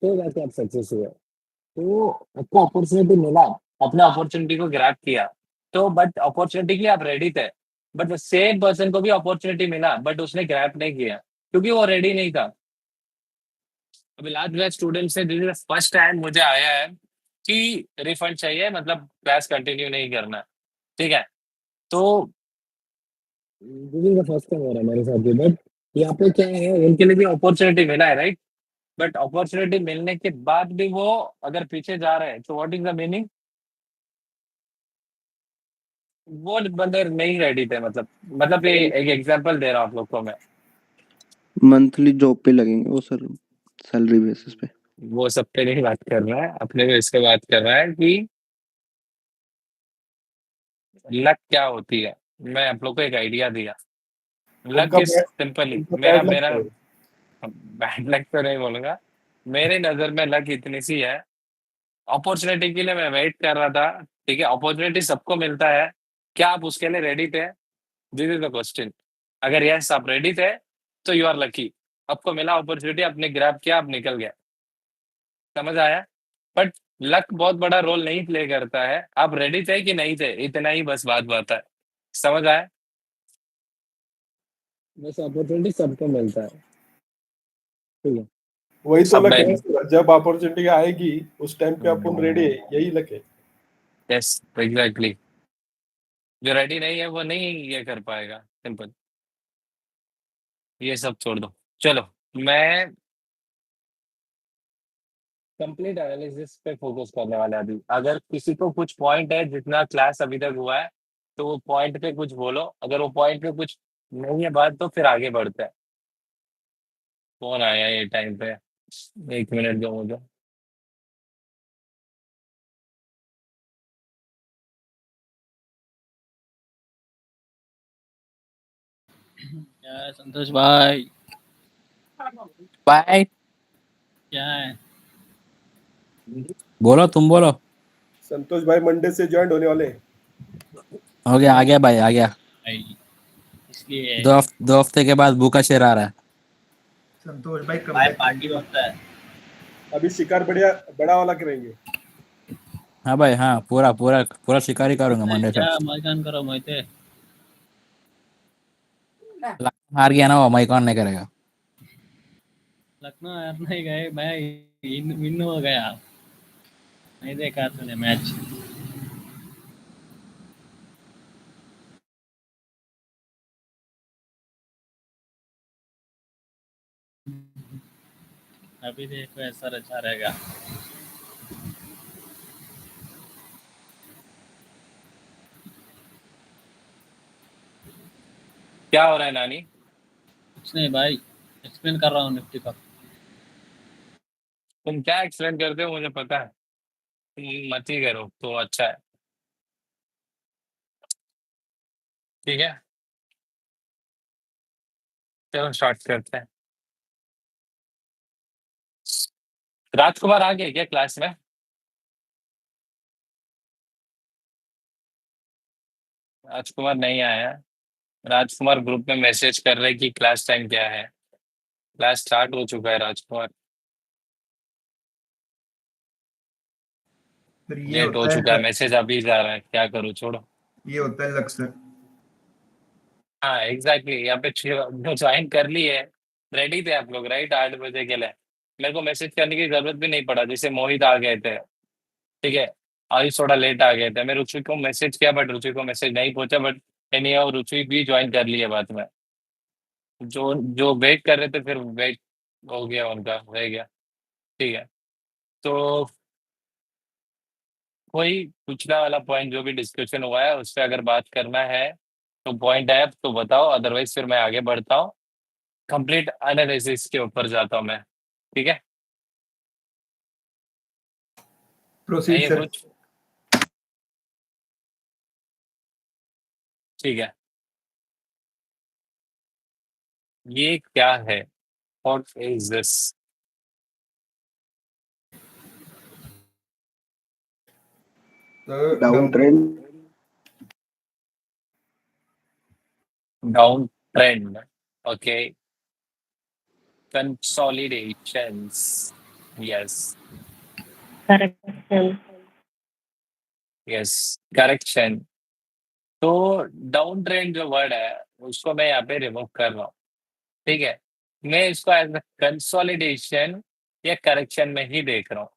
तो जाके आप सक्सेस हुए। तो आपको अपॉर्चुनिटी मिला, अपने अपॉर्चुनिटी को ग्रैब किया, तो बट अपॉर्चुनिटी के लिए आप रेडी थे। बट सेम पर्सन को भी अपॉर्चुनिटी मिला, बट उसने ग्रैब नहीं किया क्योंकि वो रेडी नहीं था। अभी लास्ट बैच स्टूडेंट से दिस इज फर्स्ट टाइम मुझे आया है कि रिफंड चाहिए, मतलब क्लास कंटिन्यू नहीं करना, ठीक है। तो this is the first time हो रहा है मेरे साथ भी। बट यहाँ पे क्या है, उनके लिए भी अपॉर्चुनिटी मिला है, राइट। बट अपॉर्चुनिटी मिलने के बाद भी वो अगर पीछे जा रहे हैं, तो व्हाट इज द मीनिंग, वो बंदे नहीं रेडी थे। मतलब ये एक एग्जांपल दे रहा हूँ आप लोग को मैं। मंथली जॉब पे लगेंगे वो सर, सैलरी बेसिस पे। वो सब पे नहीं बात कर रहा है, अपने को इसके बात कर रहा है कि लक क्या होती है। मैं आप लोग को एक आइडिया दिया। लक उनका इज सिंपली उनका मेरा bad luck मेरा है। बैड लक तो नहीं बोलूंगा, मेरे नजर में लक इतनी सी है। अपॉर्चुनिटी के लिए मैं वेट कर रहा था, ठीक है। अपॉर्चुनिटी सबको मिलता है, क्या आप उसके लिए रेडी थे? This is the question. अगर यस आप रेडी थे, तो यू आर लकी। आपको मिला अपॉर्चुनिटी, आपने ग्रैब किया, आप निकल गया। समझ आया? बट लक बहुत बड़ा रोल नहीं प्ले करता है, आप रेडी थे कि नहीं थे, इतना ही बस बात है। समझ आया? बस अपॉर्चुनिटी सबको मिलता है, ठीक है। वही तो अब लक मैं है सर, जब अपॉर्चुनिटी आएगी उस टाइम पे अपन रेडी है, यही लक है। यस एग्जैक्टली, जो रेडी नहीं है वो नहीं ये कर पाएगा, सिंपल। ये सब छोड़ दो। चलो मैं कंप्लीट एनालिसिस पे फोकस करने वाला अभी। अगर किसी को कुछ पॉइंट है जितना क्लास अभी तक हुआ है तो वो पॉइंट पे कुछ बोलो, अगर वो पॉइंट पे कुछ नहीं है बात तो फिर आगे बढ़ते हैं। कौन आया ये टाइम पे? 1 मिनट दो मुझे। क्या है संतोष भाई? बाय। क्या है? बोलो, तुम बोलो। संतोष भाई मंडे से ज्वाइन होने वाले हैं। हो गया, आ गया भाई, आ गया। भाई इसलिए 2 हफ्ते के बाद भूखा शेर आ रहा है। संतोष भाई कम भाई पार्टी होता है। अभी शिकार बढ़िया बड़ा वाला करेंगे। हाँ भाई, हाँ, पूरा पूरा पूरा शिकारी करूंगा मंडे से। क्या मैदान करो मोहिते? हार गया ना वो, मैं कौन नहीं करेगा। लखनऊ हार नहीं गए भाई, विन हो गया। नहीं देखा तूने मैच? अभी देखो ऐसा अच्छा रहेगा। क्या हो रहा है नानी? कुछ नहीं भाई, एक्सप्लेन कर रहा हूँ निफ्टी का। तुम क्या एक्सप्लेन करते हो मुझे पता है, तुम मत ही करो तो अच्छा है। ठीक है, चलो स्टार्ट करते हैं। राजकुमार आ गए क्या क्लास में? राजकुमार नहीं आया। राजकुमार ग्रुप में मैसेज कर रहे कि क्लास टाइम क्या है। क्लास स्टार्ट हो चुका है राजकुमार, फिर ये लेट हो होता चुका है, है, मैसेज अभी जा रहा है, क्या करूँ छोड़ो। ये होता है लक्सर। हाँ एग्जैक्टली, यहाँ पे जो ज्वाइन कर ली है, रेडी थे आप लोग राइट 8 बजे के लिए। मेरे को मैसेज करने की जरूरत भी नहीं पड़ा, जैसे मोहित आ गए थे, ठीक है, आयुष थोड़ा लेट आ गए थे, मैं रुचि को मैसेज किया बट रुचि को मैसेज नहीं पहुंचा, बट एनी हाउ रुचि भी ज्वाइन कर ली है बाद में। जो जो वेट कर रहे थे फिर वेट हो गया, उनका रह गया। ठीक है, तो कोई पिछला वाला पॉइंट जो भी डिस्कशन हुआ है उस पर अगर बात करना है तो पॉइंट है तो बताओ, अदरवाइज फिर मैं आगे बढ़ता हूँ, कंप्लीट एनालिसिस के ऊपर जाता हूँ मैं। ठीक है, प्रोसीड चाहिए सर। कुछ? ठीक है, ये क्या है? What is this? Down trend. Down trend, okay, consolidations, yes, correction. yes, correction. तो डाउन ट्रेंड जो वर्ड है उसको मैं यहाँ पे रिमूव कर रहा हूँ। ठीक है, मैं इसको एज कंसोलिडेशन या करेक्शन में ही देख रहा हूँ।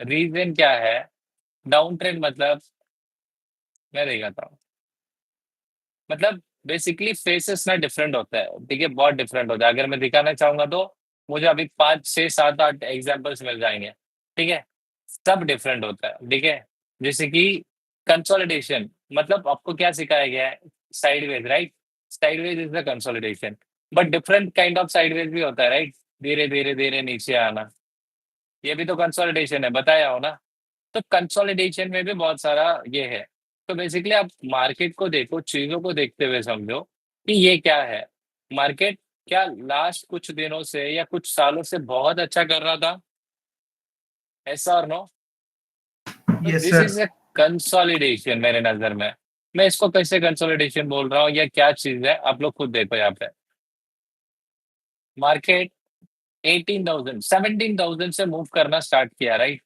रीजन क्या है? डाउन ट्रेंड मतलब मैं दिखाता हूँ, मतलब बेसिकली फेसेस ना डिफरेंट होता है, ठीक है, बहुत डिफरेंट होता है। अगर मैं दिखाना चाहूंगा तो मुझे अभी 5 6 7 8 एग्जाम्पल्स मिल जाएंगे, ठीक है, सब डिफरेंट होता है। ठीक है, जैसे कि कंसोलिडेशन मतलब आपको क्या सिखाया गया है? Sideways, right? Sideways is the consolidation, but different kind of sideways भी होता है, राइट? धीरे धीरे धीरे नीचे आना, ये भी तो कंसोलिडेशन है, बताया हो ना। तो कंसोलिडेशन में भी बहुत सारा ये है। तो बेसिकली आप मार्केट को देखो, चीजों को देखते हुए समझो कि ये क्या है। मार्केट क्या लास्ट कुछ दिनों से या कुछ सालों से बहुत अच्छा कर रहा था? ऐसा और no? Yes this sir. Is a consolidation मेरे नजर में। मैं इसको कैसे कंसोलिडेशन बोल रहा हूँ या क्या चीज है, आप लोग खुद देखो यहाँ पे। मार्केट 18,000 17,000 से मूव करना स्टार्ट किया, राइट?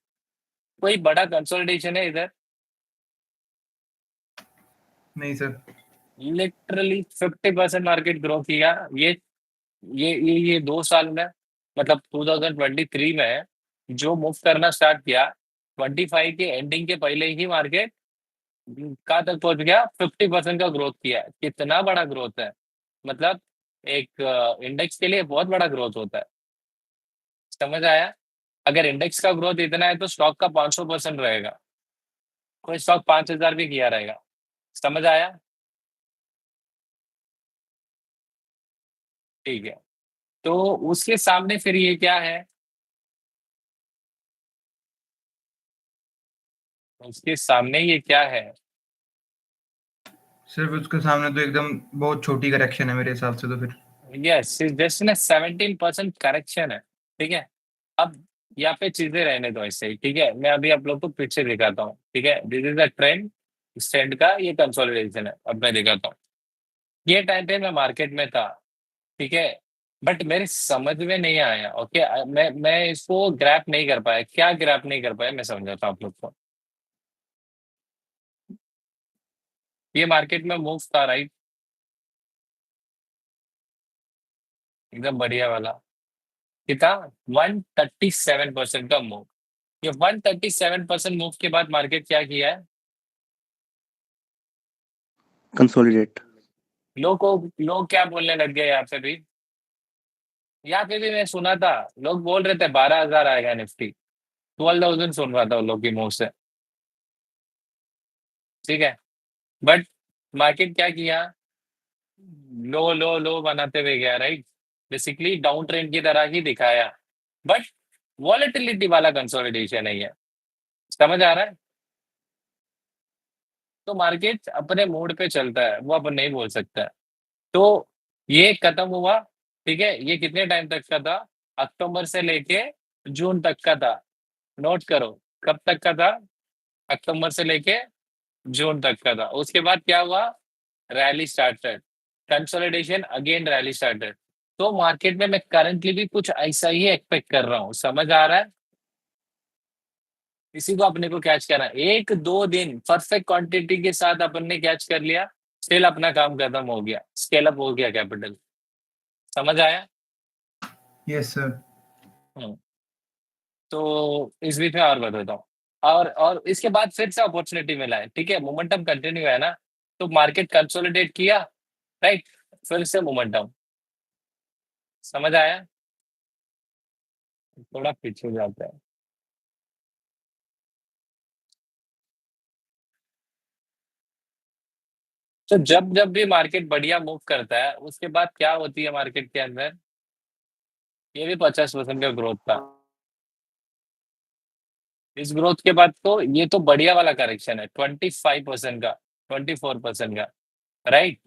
कोई बड़ा कंसोलिडेशन है इधर? नहीं सर। लिटरली 50% मार्केट ग्रो किया। ये 2 साल में, मतलब 2023 में जो मूव करना स्टार्ट किया, 25 के एंडिंग के पहले ही मार्केट कहाँ तक पहुंच गया? 50% का ग्रोथ किया है। कितना बड़ा ग्रोथ है, मतलब एक इंडेक्स के लिए बहुत बड़ा ग्रोथ होता है। समझ आया? अगर इंडेक्स का ग्रोथ इतना है तो स्टॉक का 500% रहेगा, कोई स्टॉक 5000 भी किया रहेगा। समझ आया? ठीक है, तो उसके सामने फिर ये क्या है, उसके सामने ये क्या है? सिर्फ उसके सामने तो एकदम बहुत छोटी करेक्शन है मेरे हिसाब से तो फिर। यस, जस्ट ना 17% करेक्शन है। ठीक है, अब यहाँ पे चीजें रहने दो ऐसे ही। ठीक है, मैं अभी आप लोग को पीछे दिखाता हूँ। ठीक है, दिस इज अ ट्रेंड, इस ट्रेंड का ये कंसोलिडेशन है। अब मैं दिखाता हूँ, ये टाइम पे मैं मार्केट में था। ठीक है, बट मेरे समझ में नहीं आया। ओके, मैं इसको ग्रैप नहीं कर पाया। क्या ग्रैप नहीं कर पाया, मैं समझाता हूँ आप लोग को। ये मार्केट में मूव था, राइट? एकदम बढ़िया वाला कितना, 137% का मूव। ये 137% मूव के बाद मार्केट क्या किया है, कंसोलिडेट। लोग क्या बोलने लग गए यहाँ पे भी मैं सुना था, लोग बोल रहे थे 12,000 आएगा निफ्टी। 12,000 सुन रहा था उन लोग की मुंह से। ठीक है, बट मार्केट क्या किया, लो लो लो बनाते हुए गया, राइट? बेसिकली डाउन ट्रेंड की तरह ही दिखाया, बट वॉलेटिलिटी वाला कंसोलिडेशन है ये। समझ आ रहा है? तो मार्केट अपने मूड पे चलता है, वो अपन नहीं बोल सकता है। तो ये खत्म हुआ। ठीक है, ये कितने टाइम तक का था, अक्टूबर से लेके जून तक का था। नोट करो, कब तक का था, अक्टूबर से लेके जून तक का था। उसके बाद क्या हुआ, rally started, consolidation, again rally started. तो मार्केट में मैं करंटली भी कुछ ऐसा ही एक्सपेक्ट कर रहा हूँ। समझ आ रहा है? इसी को अपने को कैच करना है। 1-2 दिन परफेक्ट क्वांटिटी के साथ अपन ने कैच कर लिया, स्टिल अपना काम खत्म हो गया, स्केल अप हो गया कैपिटल। समझ आया? Yes sir. तो इस बीच में और बताता हूँ, और इसके बाद फिर से अपॉर्चुनिटी मिला है। ठीक है, मोमेंटम कंटिन्यू है ना, तो मार्केट कंसोलिडेट किया, राइट? फिर से मोमेंटम। समझ आया? थोड़ा पीछे जाता है। तो जब जब भी मार्केट बढ़िया मूव करता है, उसके बाद क्या होती है मार्केट के अंदर, ये भी 50% का ग्रोथ था। इस ग्रोथ के बाद तो ये तो बढ़िया वाला करेक्शन है, 25% का, 24% का, राइट?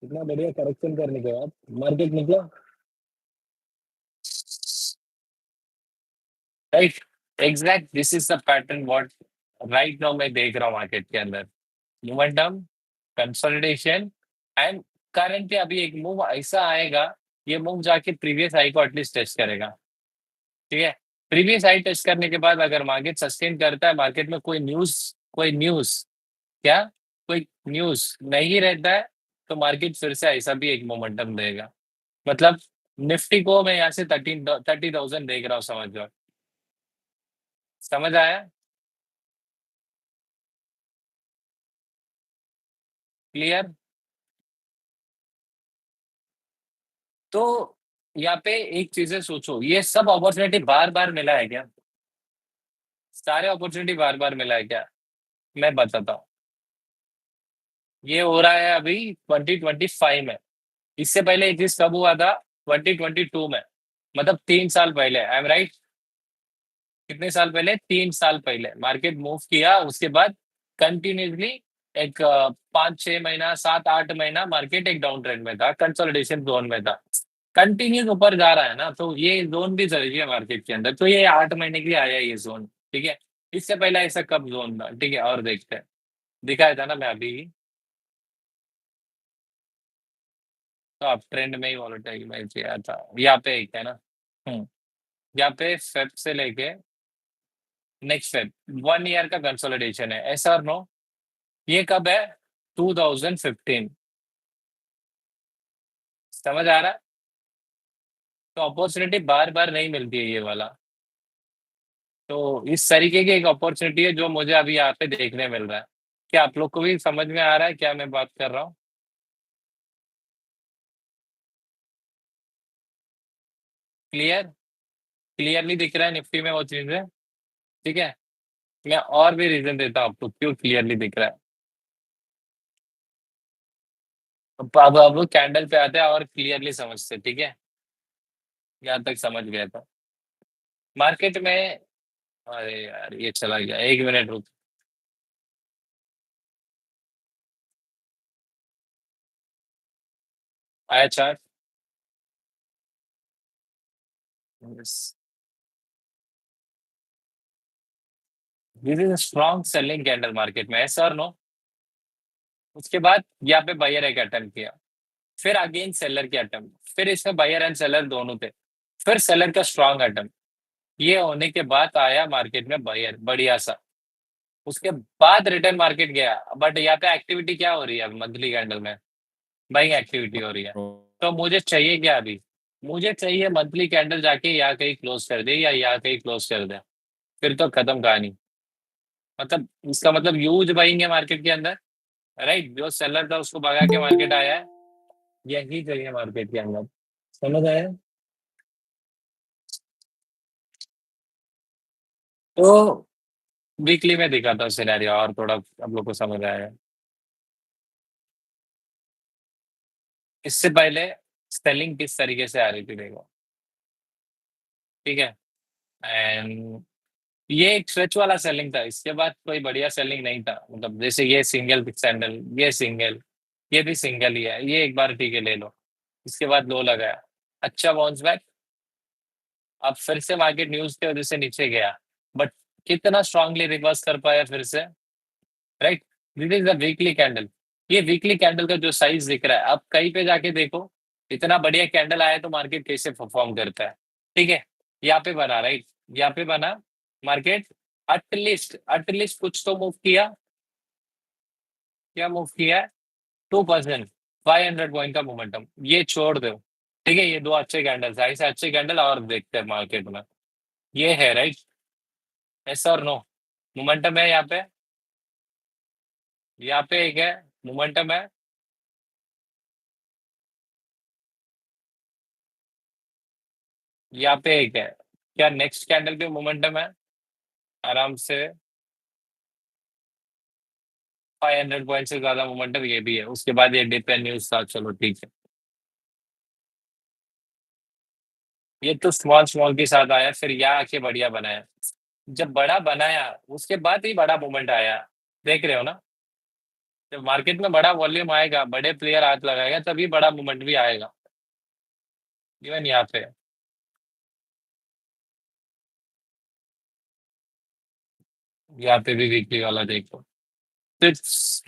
इतना बढ़िया करेक्शन करने के बाद मार्केट निकला, right? Exact, this is the pattern what right now मैं देख रहा हूँ मार्केट के अंदर। मोमेंटम, कंसोलिडेशन, एंड करंटली अभी एक मूव ऐसा आएगा, ये मूव जाके प्रीवियस हाई को एटलीस्ट टेस्ट करेगा। ठीक है, प्रीवियस हाई टेस्ट करने के बाद अगर मार्केट सस्टेन करता है, मार्केट में कोई न्यूज क्या कोई न्यूज नहीं रहता है, तो मार्केट फिर से ऐसा भी एक मोमेंटम देगा। मतलब निफ्टी को मैं यहाँ से 30,000 देख रहा हूँ, समझ लो। समझ आया? क्लियर? तो यहाँ पे एक चीजें सोचो, ये सब अपॉर्चुनिटी बार बार मिला है क्या, सारे अपॉर्चुनिटी बार बार मिला है क्या? मैं बताता हूँ, ये हो रहा है अभी 2025 में। इससे पहले एक चीज कब हुआ था, 2022 में, मतलब 3 साल पहले। I am right? कितने साल पहले, 3 साल पहले मार्केट मूव किया। उसके बाद कंटिन्यूसली एक 5-6 महीना, 7-8 महीना मार्केट एक डाउन ट्रेंड में था, कंसोलिडेशन जोन में था। कंटिन्यूस ऊपर जा रहा है ना, तो ये जोन भी जरूरी है मार्केट के अंदर। तो ये 8 महीने के लिए आया ये जोन। ठीक है, इससे पहले ऐसा कब जोन था? ठीक है, और देखते हैं, दिखाया था ना मैं अभी, तो आप ट्रेंड में ही वॉलेटाइल में किया था। यहाँ पे एक है ना, यहाँ पे फेब से लेके नेक्स्ट फेब 1 ईयर का कंसोलिडेशन है, ऐसा और नो? ये कब है, 2015। समझ आ रहा है? तो अपॉर्चुनिटी बार बार नहीं मिलती है ये वाला। तो इस तरीके की एक अपॉर्चुनिटी है जो मुझे अभी यहाँ पे देखने मिल रहा है। क्या आप लोग को भी समझ में आ रहा है क्या मैं बात कर रहा हूँ? क्लियरली दिख रहा है निफ्टी में वो चीजें, ठीक है। मैं और भी रीजन देता हूँ आपको क्यों क्लियरली दिख रहा है। अब कैंडल पे आते हैं और क्लियरली समझते, ठीक है। यहाँ तक समझ गया था मार्केट में। अरे यार ये चला गया, 1 मिनट रुक। आया chart. This is strong selling candle market में, ऐसा और नो। उसके बाद यहाँ पे बायर एक अटेम्प्ट किया, फिर अगेन सेलर के अटेम्प्ट, फिर इसमें बायर एंड सेलर दोनों थे, फिर सेलर का स्ट्रॉन्ग अटेम्प्ट। ये होने के बाद आया मार्केट में बायर बढ़िया सा, उसके बाद रिटर्न मार्केट गया। बट यहाँ पे एक्टिविटी क्या हो रही है मंथली कैंडल में, बाइंग एक्टिविटी हो रही है। तो मुझे चाहिए क्या अभी, मुझे चाहिए मंथली कैंडल जाके यहाँ कहीं क्लोज कर दे या यहाँ कहीं क्लोज कर दे, फिर तो खत्म कहानी। मतलब इसका मतलब ह्यूज बाइंग है मार्केट के अंदर, राइट। जो सेलर था उसको भगा के मार्केट आया है, यही चाहिए मार्केट के अंदर, समझ आया। तो वीकली में दिखा था सिनेरियो और थोड़ा आप लोग को समझ आया। इससे पहले सेलिंग किस तरीके से आ रही थी देखो, ठीक है। एंड ये एक स्ट्रेच वाला सेलिंग था, इसके बाद कोई बढ़िया सेलिंग नहीं था। मतलब जैसे ये सिंगल सैंडल, ये सिंगल, ये भी सिंगल ही है, ये एक बार ठीक है ले लो। इसके बाद लो लगाया, अच्छा बाउंस बैक। अब फिर से मार्केट न्यूज की वजह से नीचे गया, बट कितना स्ट्रांगली रिवर्स कर पाया फिर से, right. This is the weekly candle. ये वीकली कैंडल का जो साइज दिख रहा है, अब कहीं पे जाके देखो, इतना बढ़िया कैंडल आया तो मार्केट कैसे परफॉर्म करता है, ठीक है। यहाँ पे बना, राइट, यहाँ पे बना मार्केट, एटलीस्ट कुछ तो मूव किया। क्या मूव किया है, 2%, 500 पॉइंट का मोमेंटम, ये छोड़ दो, ठीक है। ये दो अच्छे कैंडल्स, ऐसे अच्छे कैंडल और देखते हैं मार्केट में। ये है राइट, यस और नो। मोमेंटम है यहाँ पे एक है, मोमेंटम है। यहाँ पे एक है, क्या नेक्स्ट कैंडल पे मोमेंटम है आराम से। 500 पॉइंट से ज्यादा मोमेंटम ये भी है। उसके बाद ये डिप एंड न्यूज था, चलो ठीक है। ये तो स्मॉल स्मॉल के साथ आया, फिर यहाँ आके बढ़िया बनाया। जब बड़ा बनाया उसके बाद ही बड़ा मूवमेंट आया, देख रहे हो ना। जब मार्केट में बड़ा वॉल्यूम आएगा, बड़े प्लेयर हाथ लगाएगा, तभी बड़ा मूवमेंट भी आएगा। इवन यहाँ पे भी वीकली वाला देखो, तो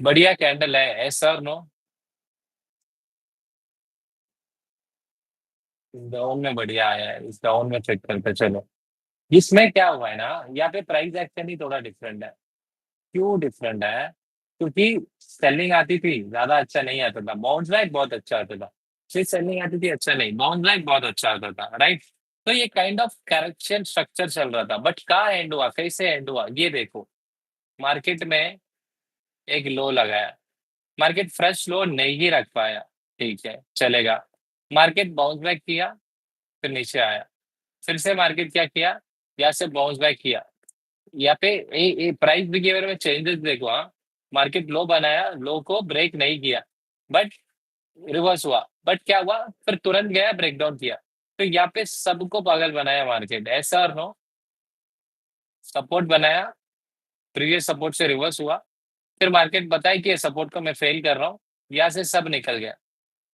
बढ़िया कैंडल है, ऐसा और नो। इस डाउन में बढ़िया आया है, इस डाउन में चेक करते चलो। इसमें क्या हुआ है ना, यहाँ पे प्राइस एक्शन ही थोड़ा डिफरेंट है। क्यों डिफरेंट है, क्योंकि सेलिंग आती थी ज्यादा अच्छा नहीं आता था, बाउंस बैक बहुत अच्छा आता था। फिर सेलिंग आती थी अच्छा नहीं, बाउंस बैक बहुत अच्छा आता था, राइट। तो ये काइंड ऑफ करेक्शन स्ट्रक्चर चल रहा था, बट कहाँ एंड हुआ, कैसे एंड हुआ ये देखो। मार्केट में एक लो लगाया, मार्केट फ्रेश लो नहीं रख पाया, ठीक है चलेगा। मार्केट बाउंस बैक किया, फिर नीचे आया, फिर से मार्केट क्या किया, यहाँ से बाउंस बैक किया। यहाँ पे प्राइस बिहेवियर में चेंजेस देखो। हाँ, मार्केट लो बनाया, लो को ब्रेक नहीं किया, बट रिवर्स हुआ। बट क्या हुआ, फिर तुरंत गया ब्रेकडाउन किया। तो यहाँ पे सबको पागल बनाया मार्केट, ऐसा और नो। सपोर्ट बनाया, प्रीवियस सपोर्ट से रिवर्स हुआ, फिर मार्केट बताया कि ये सपोर्ट को मैं फेल कर रहा हूँ, यहाँ से सब निकल गया।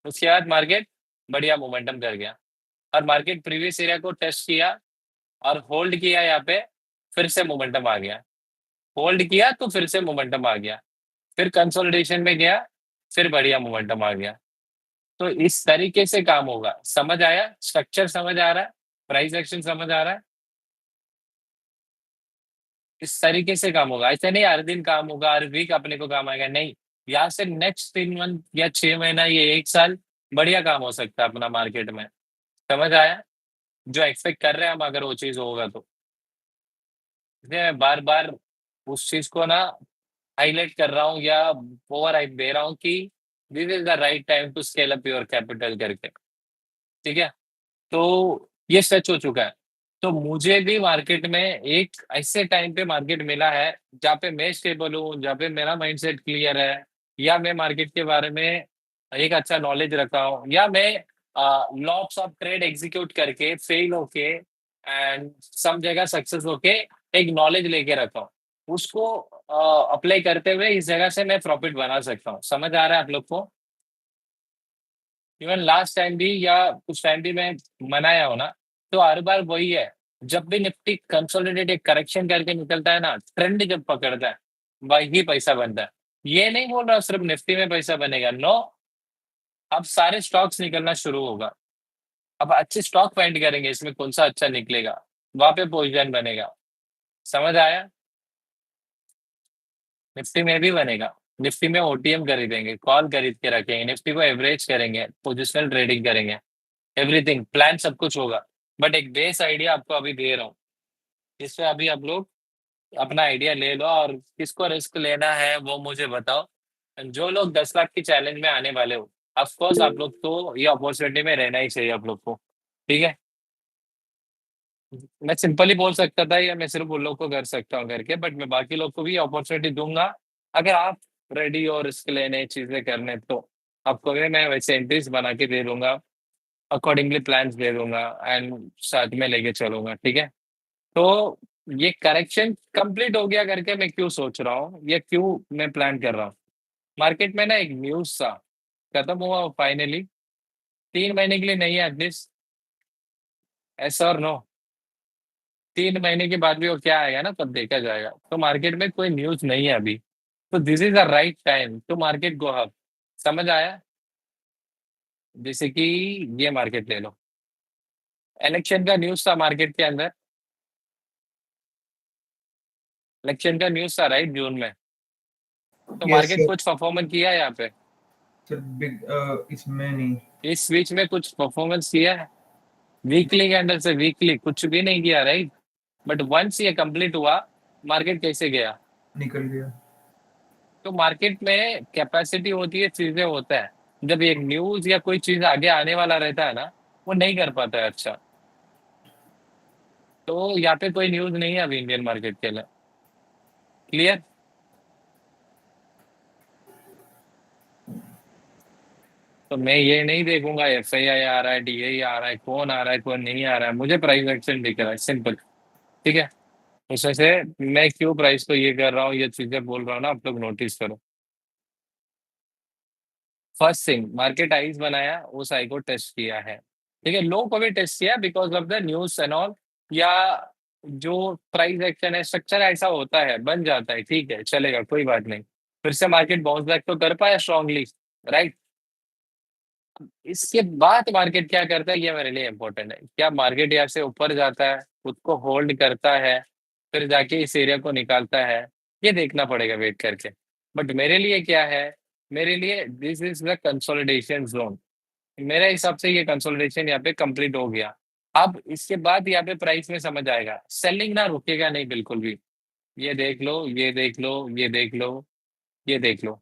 उसके बाद मार्केट बढ़िया मोमेंटम कर गया, और मार्केट प्रीवियस एरिया को टेस्ट किया और होल्ड किया। यहाँ पे फिर से मोमेंटम आ गया, होल्ड किया तो फिर से मोमेंटम आ गया, फिर कंसोलिडेशन में गया, फिर बढ़िया मोमेंटम आ गया। तो इस तरीके से काम होगा, समझ आया, स्ट्रक्चर समझ आ रहा है, प्राइस एक्शन समझ आ रहा है। इस तरीके से काम होगा, ऐसे नहीं हर दिन काम होगा, हर वीक अपने को काम आएगा, नहीं। यहाँ से नेक्स्ट 3 मंथ या 6 महीना, ये 1 साल बढ़िया काम हो सकता है अपना मार्केट में, समझ आया। जो एक्सपेक्ट कर रहे हैं हम, अगर वो चीज होगा तो। इसलिए मैं बार बार उस चीज को ना हाईलाइट कर रहा हूँ, या ओवर हाइप दे रहा हूँ कि this is the right time to scale up your capital करके, ठीक है। तो ये सच हो चुका है। तो मुझे भी मार्केट में एक ऐसे टाइम पे मार्केट मिला है जहाँ पे मैं स्टेबल हूँ, जहाँ पे मेरा माइंडसेट क्लियर है, या मैं मार्केट के बारे में एक अच्छा नॉलेज रखा हूँ, या मैं लॉट्स ऑफ ट्रेड एग्जीक्यूट करके फेल होके एंड सम जगह सक्सेस होके एक नॉलेज लेके रखा हूँ। उसको अप्लाई करते हुए इस जगह से मैं प्रॉफिट बना सकता हूँ। समझ आ रहा है आप लोग को? इवन लास्ट टाइम भी या कुछ टाइम भी मैं मनाया हो ना, तो हर बार वही है। जब भी निफ्टी कंसोलिडेट एक करेक्शन करके निकलता है ना, ट्रेंड जब पकड़ता है, वही पैसा बनता है। ये नहीं बोल रहा सिर्फ निफ्टी में पैसा बनेगा, नो। अब सारे स्टॉक्स निकलना शुरू होगा। अब अच्छे स्टॉक फाइंड करेंगे, इसमें कौन सा अच्छा निकलेगा, वहां पे पोजिशन बनेगा। समझ आया? निफ्टी में भी बनेगा। निफ्टी में ओटीएम खरीदेंगे, कॉल खरीद के रखेंगे, निफ्टी को एवरेज करेंगे, पोजिशनल ट्रेडिंग करेंगे, एवरीथिंग प्लान सब कुछ होगा। बट एक बेस आइडिया आपको अभी दे रहा हूँ, इससे अभी आप लोग अपना आइडिया ले लो, और किसको रिस्क लेना है वो मुझे बताओ। जो लोग 10 लाख की चैलेंज में आने वाले हो, ऑफकोर्स आप लोग तो ये अपॉर्चुनिटी में रहना ही चाहिए आप लोग को, ठीक है। मैं सिंपली बोल सकता था या मैं सिर्फ उन लोग को कर सकता हूँ करके, बट मैं बाकी लोग को भी अपॉर्चुनिटी दूंगा। अगर आप रेडी हो रिस्क लेने, चीजें करने, तो आपको भी मैं वैसे एंट्रीज बना के दे दूंगा, अकॉर्डिंगली प्लान्स दे दूंगा एंड साथ में लेके चलूंगा, ठीक है। तो ये करेक्शन कंप्लीट हो गया करके मैं क्यों सोच रहा हूँ, ये क्यों मैं प्लान कर रहा हूँ। मार्केट में ना एक न्यूज सा खत्म हुआ फाइनली, 3 महीने के लिए नहीं है एटलीस्ट, ऐसा और नो। 3 महीने के बाद भी वो क्या आएगा ना, तब देखा जाएगा। तो मार्केट में कोई न्यूज नहीं है अभी, तो this is the right time to market go up. समझ आया? जैसे कि ये मार्केट ले लो, इलेक्शन का न्यूज था मार्केट के अंदर, इलेक्शन का न्यूज था राइट, जून में। तो यस मार्केट सर। कुछ परफॉर्मेंस किया है यहाँ पे, सर बिग इसमें नहीं। इस बीच में कुछ परफॉर्मेंस किया है? वीकली कैंडल से वीकली कुछ भी नहीं किया राइट। बट वंस ये कंप्लीट हुआ, मार्केट कैसे गया? निकल गया। तो मार्केट में कैपेसिटी होती है, चीजें होता है। जब एक न्यूज या कोई चीज आगे आने वाला रहता है ना, वो नहीं कर पाता है अच्छा। तो यहाँ पे कोई न्यूज नहीं है अभी इंडियन मार्केट के लिए, क्लियर। तो मैं ये नहीं देखूंगा एफआईआई आ रहा है, डीआई आ रहा है, कौन आ रहा है कौन नहीं आ रहा है, मुझे प्राइस एक्शन दिख रहा है, सिंपल, ठीक है। उस वजह से मैं क्यों प्राइस को ये कर रहा हूँ, ये चीजें बोल रहा हूँ ना, आप लोग नोटिस करो। फर्स्ट थिंग, मार्केट आइज बनाया, उस आई को टेस्ट किया है, ठीक है। लो को भी टेस्ट किया because of the news and all, या जो प्राइस एक्शन है, स्ट्रक्चर ऐसा होता है, बन जाता है, ठीक है, चलेगा, कोई बात नहीं। फिर से मार्केट बाउंस बैक तो कर पाया स्ट्रांगली, राइट। इसके बाद मार्केट क्या करता है, ये मेरे लिए इंपॉर्टेंट है। क्या मार्केट यहाँ से ऊपर जाता है, खुद को होल्ड करता है, फिर जाके इस एरिया को निकालता है, ये देखना पड़ेगा वेट करके। बट मेरे लिए क्या है, मेरे लिए this is the consolidation zone. मेरे हिसाब से ये कंसोलिडेशन यहाँ पे कंप्लीट हो गया। अब इसके बाद यहाँ पे प्राइस में समझ आएगा, सेलिंग ना रुकेगा नहीं बिल्कुल भी। ये देख लो, ये देख लो, ये देख लो, ये देख लो,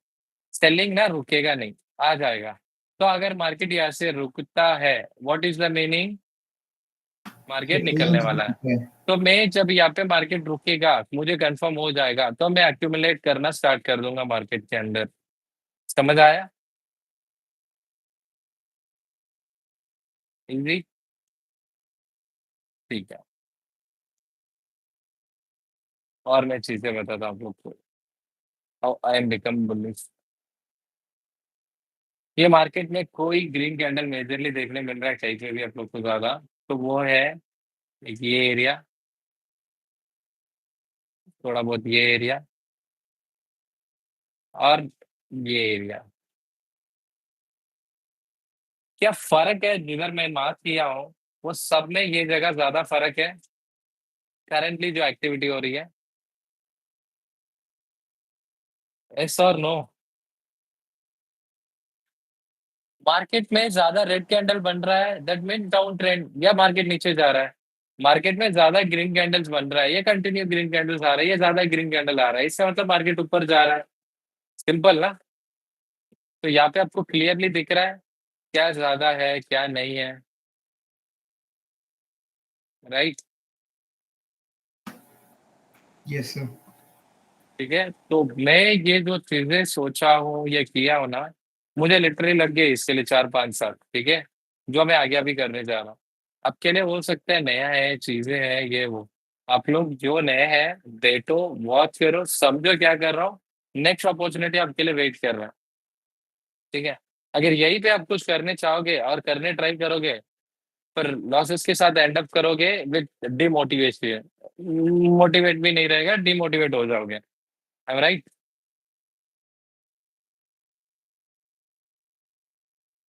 सेलिंग ना रुकेगा नहीं, आ जाएगा। तो अगर मार्केट यहाँ से रुकता है, what is the meaning, market निकलने वाला है। तो मैं जब यहाँ पे मार्केट रुकेगा, मुझे कंफर्म हो जाएगा, तो मैं एक्यूमुलेट करना स्टार्ट कर दूंगा मार्केट के अंदर। समझ आया? इजी, ठीक है। और मैं चीजें बताता हूँ आप लोग को, how I am become bullish. ये मार्केट में कोई ग्रीन कैंडल मेजरली देखने मिल रहा है कहीं पे भी आप लोग को ज्यादा, तो वो है ये एरिया, थोड़ा बहुत ये एरिया, और ये एरिया। क्या फर्क है, जिधर मैं मार्क किया हूँ वो सब में ये जगह ज्यादा फर्क है करंटली जो एक्टिविटी हो रही है? यस और नो? मार्केट में ज्यादा रेड कैंडल बन रहा है, दैट मीन डाउन ट्रेंड, या मार्केट नीचे जा रहा है। मार्केट में ज्यादा ग्रीन कैंडल्स बन रहा है, ये कंटिन्यू ग्रीन कैंडल्स आ रहा है, ये ज्यादा ग्रीन कैंडल आ रहा है, इससे मतलब मार्केट ऊपर जा रहा है, सिंपल ना। तो यहाँ पे आपको क्लियरली दिख रहा है क्या ज्यादा है क्या नहीं है। राइट? Yes sir. ठीक है, तो मैं ये जो चीजें सोचा हूँ या किया हूँ ना, मुझे लिटरली लग गए इसके लिए 4-5 साल। ठीक है, जो मैं आगे अभी करने जा रहा हूँ। आपके लिए हो सकता है नया है, चीजें हैं, ये वो। आप लोग जो नए हैं, देखो, वॉच करो, समझो क्या कर रहा हूँ। नेक्स्ट अपॉर्चुनिटी आपके लिए वेट कर रहा है। ठीक है, अगर यहीं पे आप कुछ करने चाहोगे और करने ट्राई करोगे, पर लॉसेस के साथ एंड अप करोगे विद डिमोटिवेशन। मोटिवेट भी नहीं रहेगा, डिमोटिवेट हो जाओगे। आई राइट?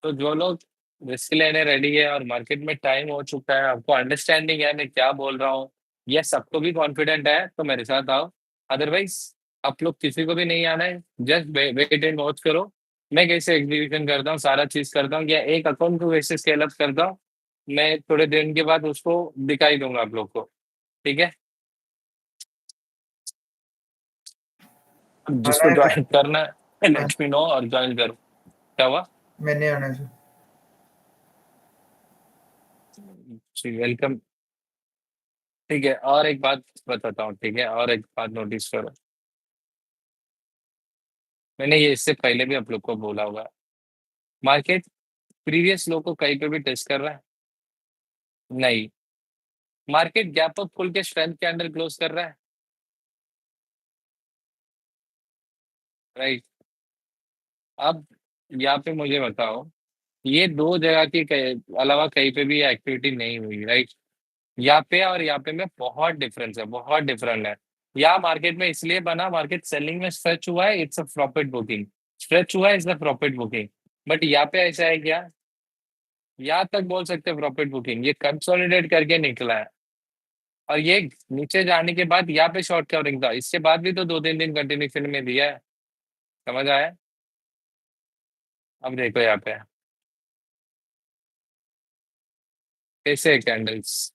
तो जो लोग रिस्क लेने रेडी है और मार्केट में टाइम हो चुका है, आपको अंडरस्टैंडिंग है मैं क्या बोल रहा हूँ, ये सबको भी कॉन्फिडेंट है, तो मेरे साथ आओ। अदरवाइज आप लोग किसी को भी नहीं आना है, जस्ट वेट एंड वॉच करो। मैं कैसे एग्जीक्यूशन करता हूँ, सारा चीज करता हूँ, या एक अकाउंट को कैसे स्केल अप करता हूँ, मैं थोड़े दिन के बाद उसको दिखाई दूंगा आप लोग को। ठीक है, अब आना जिसको है ज्वाइन करना है सर। लेट मी नो और ज्वाइन करो। क्या हुआ? मैंने आना है सर। जी वेलकम। ठीक है, और एक बात बताता हूँ, ठीक है, और एक बात नोटिस करो। मैंने ये इससे पहले भी आप लोग को बोला हुआ है, मार्केट प्रीवियस लो को कहीं पे भी टेस्ट कर रहा है? नहीं। मार्केट गैप अप खुल के स्ट्रेंथ के अंडर क्लोज कर रहा है? राइट? अब यहाँ पे मुझे बताओ, ये दो जगह की अलावा कहीं पे भी एक्टिविटी नहीं हुई, राइट? यहाँ पे और यहाँ पे में बहुत डिफरेंस है, बहुत डिफरेंट है। यहाँ मार्केट में इसलिए बना, मार्केट सेलिंग में स्ट्रेच हुआ है, it's a profit booking. Stretch हुआ है, it's a profit booking. But यहाँ पे ऐसा है क्या, यहाँ तक बोल सकते हैं प्रॉफिट बुकिंग, ये कंसोलिडेट करके निकला है। और ये नीचे जाने के बाद यहाँ पे शॉर्ट कवरिंग था, इसके बाद भी तो 2-3 दिन कंटिन्यूशन में दिया है। समझ आया? अब देखो यहाँ पे कैसे कैंडल्स,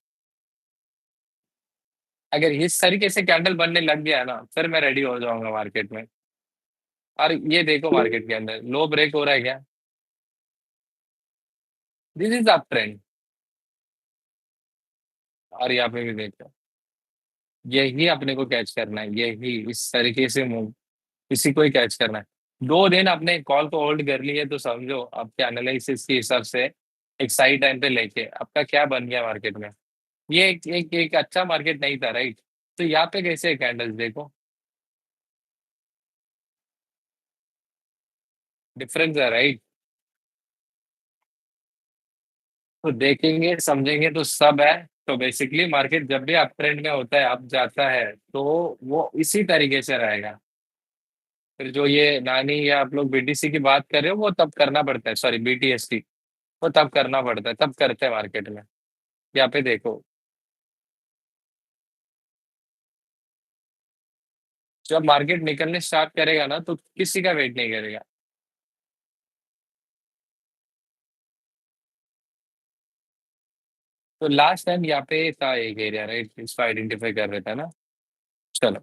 अगर इस तरीके से कैंडल बनने लग गया ना, फिर मैं रेडी हो जाऊंगा मार्केट में। और ये देखो मार्केट के अंदर लो ब्रेक हो रहा है क्या? This is up trend. और यहाँ पे भी देखो, यही अपने को कैच करना है, यही इस तरीके से मूव इसी को ही कैच करना है। 2 दिन अपने कॉल को होल्ड कर लिए तो समझो आपके एनालिसिस के हिसाब से एक सही टाइम पे लेके आपका क्या बन गया मार्केट में। ये एक अच्छा मार्केट नहीं था, राइट? तो यहाँ पे कैसे कैंडल्स देखो, डिफरेंस है, राइट? तो देखेंगे समझेंगे तो सब है। तो बेसिकली मार्केट जब भी अप ट्रेंड में होता है, अप जाता है, तो वो इसी तरीके से रहेगा। फिर जो ये नानी या आप लोग बीटीसी की बात कर रहे हो, वो तब करना पड़ता है, सॉरी बीटीएसटी, वो तब करना पड़ता है, तब करते हैं मार्केट में। यहाँ पे देखो, जब मार्केट निकलने स्टार्ट करेगा ना, तो किसी का वेट नहीं करेगा। तो लास्ट टाइम यहाँ पे था एक एरिया, राइट, इसको आइडेंटिफाई कर रहे थे ना। चलो,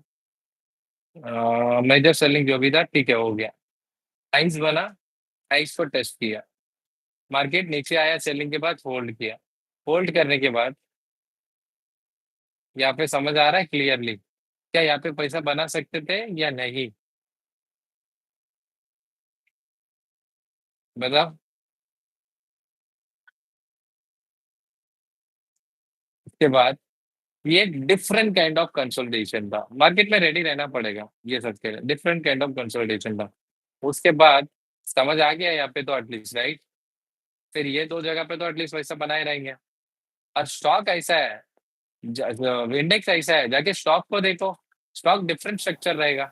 मेजर सेलिंग जो भी था, ठीक है, हो गया। प्राइस बना, प्राइस को टेस्ट किया, मार्केट नीचे आया, सेलिंग के बाद होल्ड किया। होल्ड करने के बाद यहाँ पे समझ आ रहा है क्लियरली, क्या यहाँ पे पैसा बना सकते थे या नहीं? बताओ। उसके बाद ये डिफरेंट काइंड ऑफ कंसोलिडेशन था, मार्केट में रेडी रहना पड़ेगा, ये सबके डिफरेंट काइंड ऑफ कंसोलिडेशन था। उसके बाद समझ आ गया यहाँ पे तो एटलीस्ट, राइट? फिर ये दो जगह पे तो एटलीस्ट वैसा बनाए रहेंगे। और स्टॉक ऐसा है, इंडेक्स ऐसा है, जाके स्टॉक को देखो, स्टॉक डिफरेंट स्ट्रक्चर रहेगा।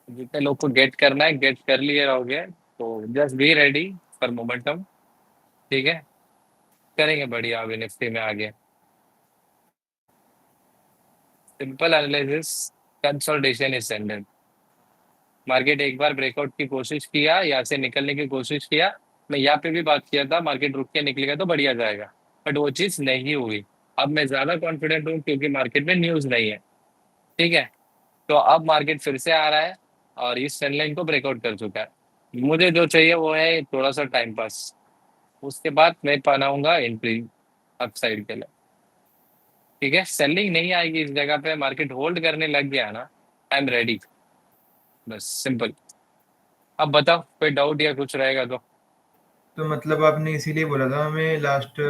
जितने लोग को गेट करना है, गेट कर लिए रहोगे, तो just be ready for momentum. ठीक है, करेंगे बढ़िया अभी निफ्टी में आगे। Simple analysis, consolidation is ended. Market एक बार ब्रेकआउट की कोशिश किया, यहाँ से निकलने की कोशिश किया, मैं यहाँ पे भी बात किया था मार्केट रुक के निकलेगा तो बढ़िया जाएगा, बट वो चीज नहीं हुई। अब मैं ज्यादा कॉन्फिडेंट हूँ क्योंकि मार्केट में न्यूज नहीं है। ठीक है, तो अब मार्केट फिर से आ रहा है और इस ट्रेंड लाइन को ब्रेकआउट कर चुका है। मुझे जो चाहिए वो है थोड़ा सा टाइम पास। उसके बाद मैं बनाऊंगा एंट्री अप साइड के लिए। ठीक है, सेलिंग नहीं आएगी इस जगह पे, मार्केट होल्ड करने लग गया ना, आई एम रेडी, बस सिंपल। अब बताओ कोई डाउट या कुछ रहेगा तो मतलब आपने इसीलिए बोला था हमें लास्ट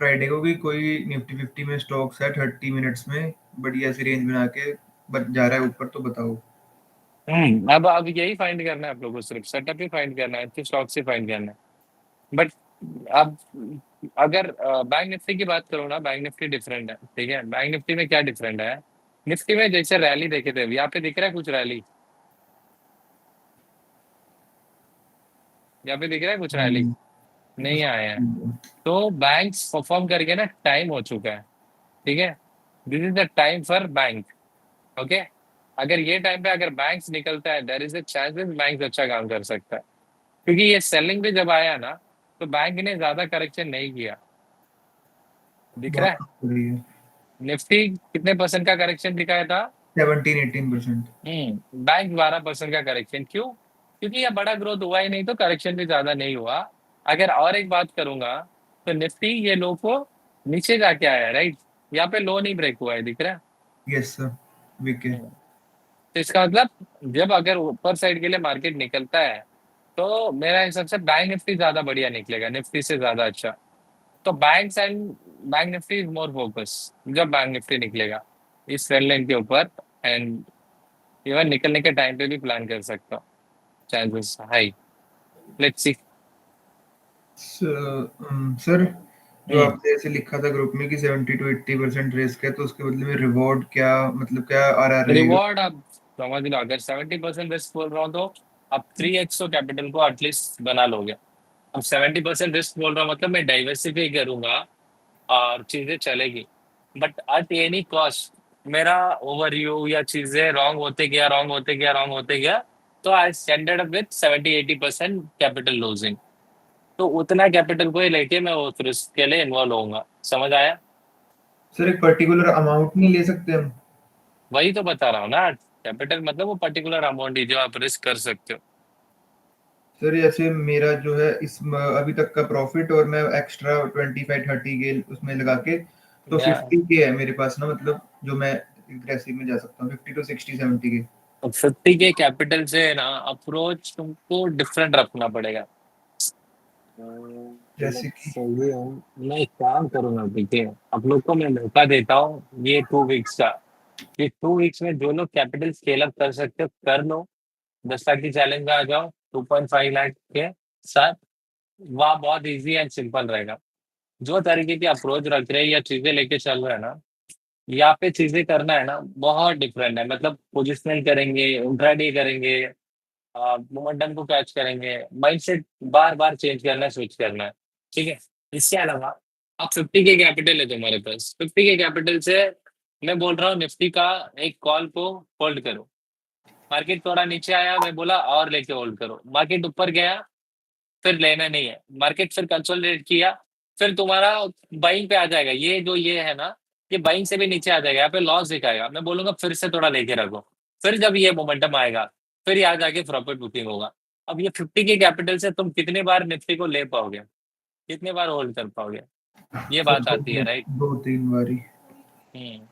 फ्राइडे को कि कोई निफ्टी 50 में स्टॉक्स है 30 मिनट्स में बढ़िया सी रेंज बना के जा रहा है ऊपर, तो बताओ। अब यही फाइंड करना है आप लोगों को, सिर्फ सेटअप ही फाइंड करना है, स्टॉक से फाइंड करना है। बट अब अगर बैंक निफ्टी की बात करो ना, बैंक निफ्टी डिफरेंट है। ठीक है, बैंक निफ्टी में क्या डिफरेंट है, निफ्टी में जैसे रैली देखे थे, यहाँ पे दिख रहा है कुछ रैली, यहाँ पे दिख रहा है कुछ रैली नहीं आया है। तो बैंक्स परफॉर्म करके ना टाइम हो चुका है। ठीक है, this is the time for bank. Okay, अगर ये टाइम पे अगर बैंक्स निकलता है, there is a chances bank अच्छा काम कर सकता है, क्योंकि ये सेलिंग पे जब आया ना तो बैंक ने ज्यादा करेक्शन नहीं किया। दिख रहा है बहुत बढ़िया। निफ्टी कितने परसेंट का करेक्शन दिखाया था, 17-18%। बैंक 12% का करेक्शन। क्यों? क्योंकि ये बड़ा ग्रोथ हुआ ही नहीं, तो करेक्शन भी ज्यादा नहीं हुआ। अगर और एक बात करूंगा तो निफ्टी ये लो को नीचे जाके आया, राइट, यहाँ पे लो नहीं ब्रेक हुआ है, दिख रहा है। Yes sir, VK. तो इसका मतलब जब अगर ऊपर साइड के लिए मार्केट निकलता है तो मेरा हिसाब से बैंक निफ्टी ज्यादा बढ़िया निकलेगा, निफ्टी से ज्यादा अच्छा। तो banks and bank Nifty is more focus जब बैंक निफ्टी निकलेगा इस ट्रेंड लाइन के ऊपर, एंड इवन निकलने के टाइम पे भी प्लान कर सकता हूँ, chances high. Let's see. Sir जो आपने ऐसे लिखा था ग्रुप में कि 70 to 80% रिस्क है, तो उसके बदले में रिवॉर्ड क्या, मतलब क्या आ रहा रहेगा? रिवॉर्ड आप समझ लो, अगर 70% रिस्क बोल रहा हूँ तो आप 3x तो कैपिटल को एटलीस्ट बना लोगे। अब 70% रिस्क बोल रहा हूँ मतलब मैं डाइवर्सिफाई करूंगा और चीजें चलेगी, बट एट एनी कॉस्ट मेरा ओवरव्यू या चीजें रॉन्ग होते गया, रॉन्ग होते गया, रॉन्ग होते गया, तो आई standard up with 70-80% capital losing. तो उतना कैपिटल को ही लेके मैं उस रिस्क के लिए इन्वॉल्व होऊंगा। समझ आया? सर एक पर्टिकुलर अमाउंट नहीं ले सकते हम? वही तो बता रहा हूँ ना, कैपिटल मतलब वो पर्टिकुलर अमाउंट ही जो आप रिस्क कर सकते हो। सर जैसे मेरा जो है अभी तक का प्रॉफिट और मैं एक्स्ट्रा 25-30 के उसमें लगा के, तो या 50 के है मेरे पास ना, मतलब जो मैं एग्रेसिव में जा सकता हूँ 50 to 60-70 के। 50 के कैपिटल से ना अप्रोच तुमको डिफरेंट रखना पड़ेगा। जैसे कि सही है, मैं एक काम करूंगा, देखिए आप लोग को मैं मौका देता हूँ ये 2 वीक्स का। ये 2 वीक्स में जो लोग कैपिटल स्केल अप कर सकते हो कर लो, 10 लाख की चैलेंज में आ जाओ 2.5 लाख के साथ। वहाँ बहुत इजी एंड सिंपल रहेगा। जो तरीके की अप्रोच रख रहे हैं या चीजें लेके चल रहे हैं ना, यहाँ पे चीजें करना है ना बहुत डिफरेंट है। मतलब पोजिशनल करेंगे, इंट्राडे करेंगे, मोमेंटम को कैच करेंगे, माइंडसेट बार बार चेंज करना है, स्विच करना है। ठीक है, इसके अलावा आप 50 के कैपिटल है तुम्हारे पास, 50 के कैपिटल से मैं बोल रहा हूँ निफ्टी का एक कॉल को होल्ड करो। मार्केट थोड़ा नीचे आया, मैं बोला और लेके होल्ड करो। मार्केट ऊपर गया फिर लेना नहीं है, मार्केट फिर कंसोलिडेट किया, फिर तुम्हारा बाइंग पे आ जाएगा। ये जो ये है ना, ये बाइंग से भी नीचे आ जाएगा, यहाँ पे लॉस दिखाएगा, मैं बोलूंगा फिर से थोड़ा लेके रखो। फिर जब ये मोमेंटम आएगा फिर यहाँ जाके प्रॉफिट बुकिंग होगा। अब ये 50 के कैपिटल से तुम कितने बार निफ्टी को ले पाओगे, कितने बार होल्ड कर पाओगे, ये सर बात आती है, राइट। 2-3 बारी। हम्म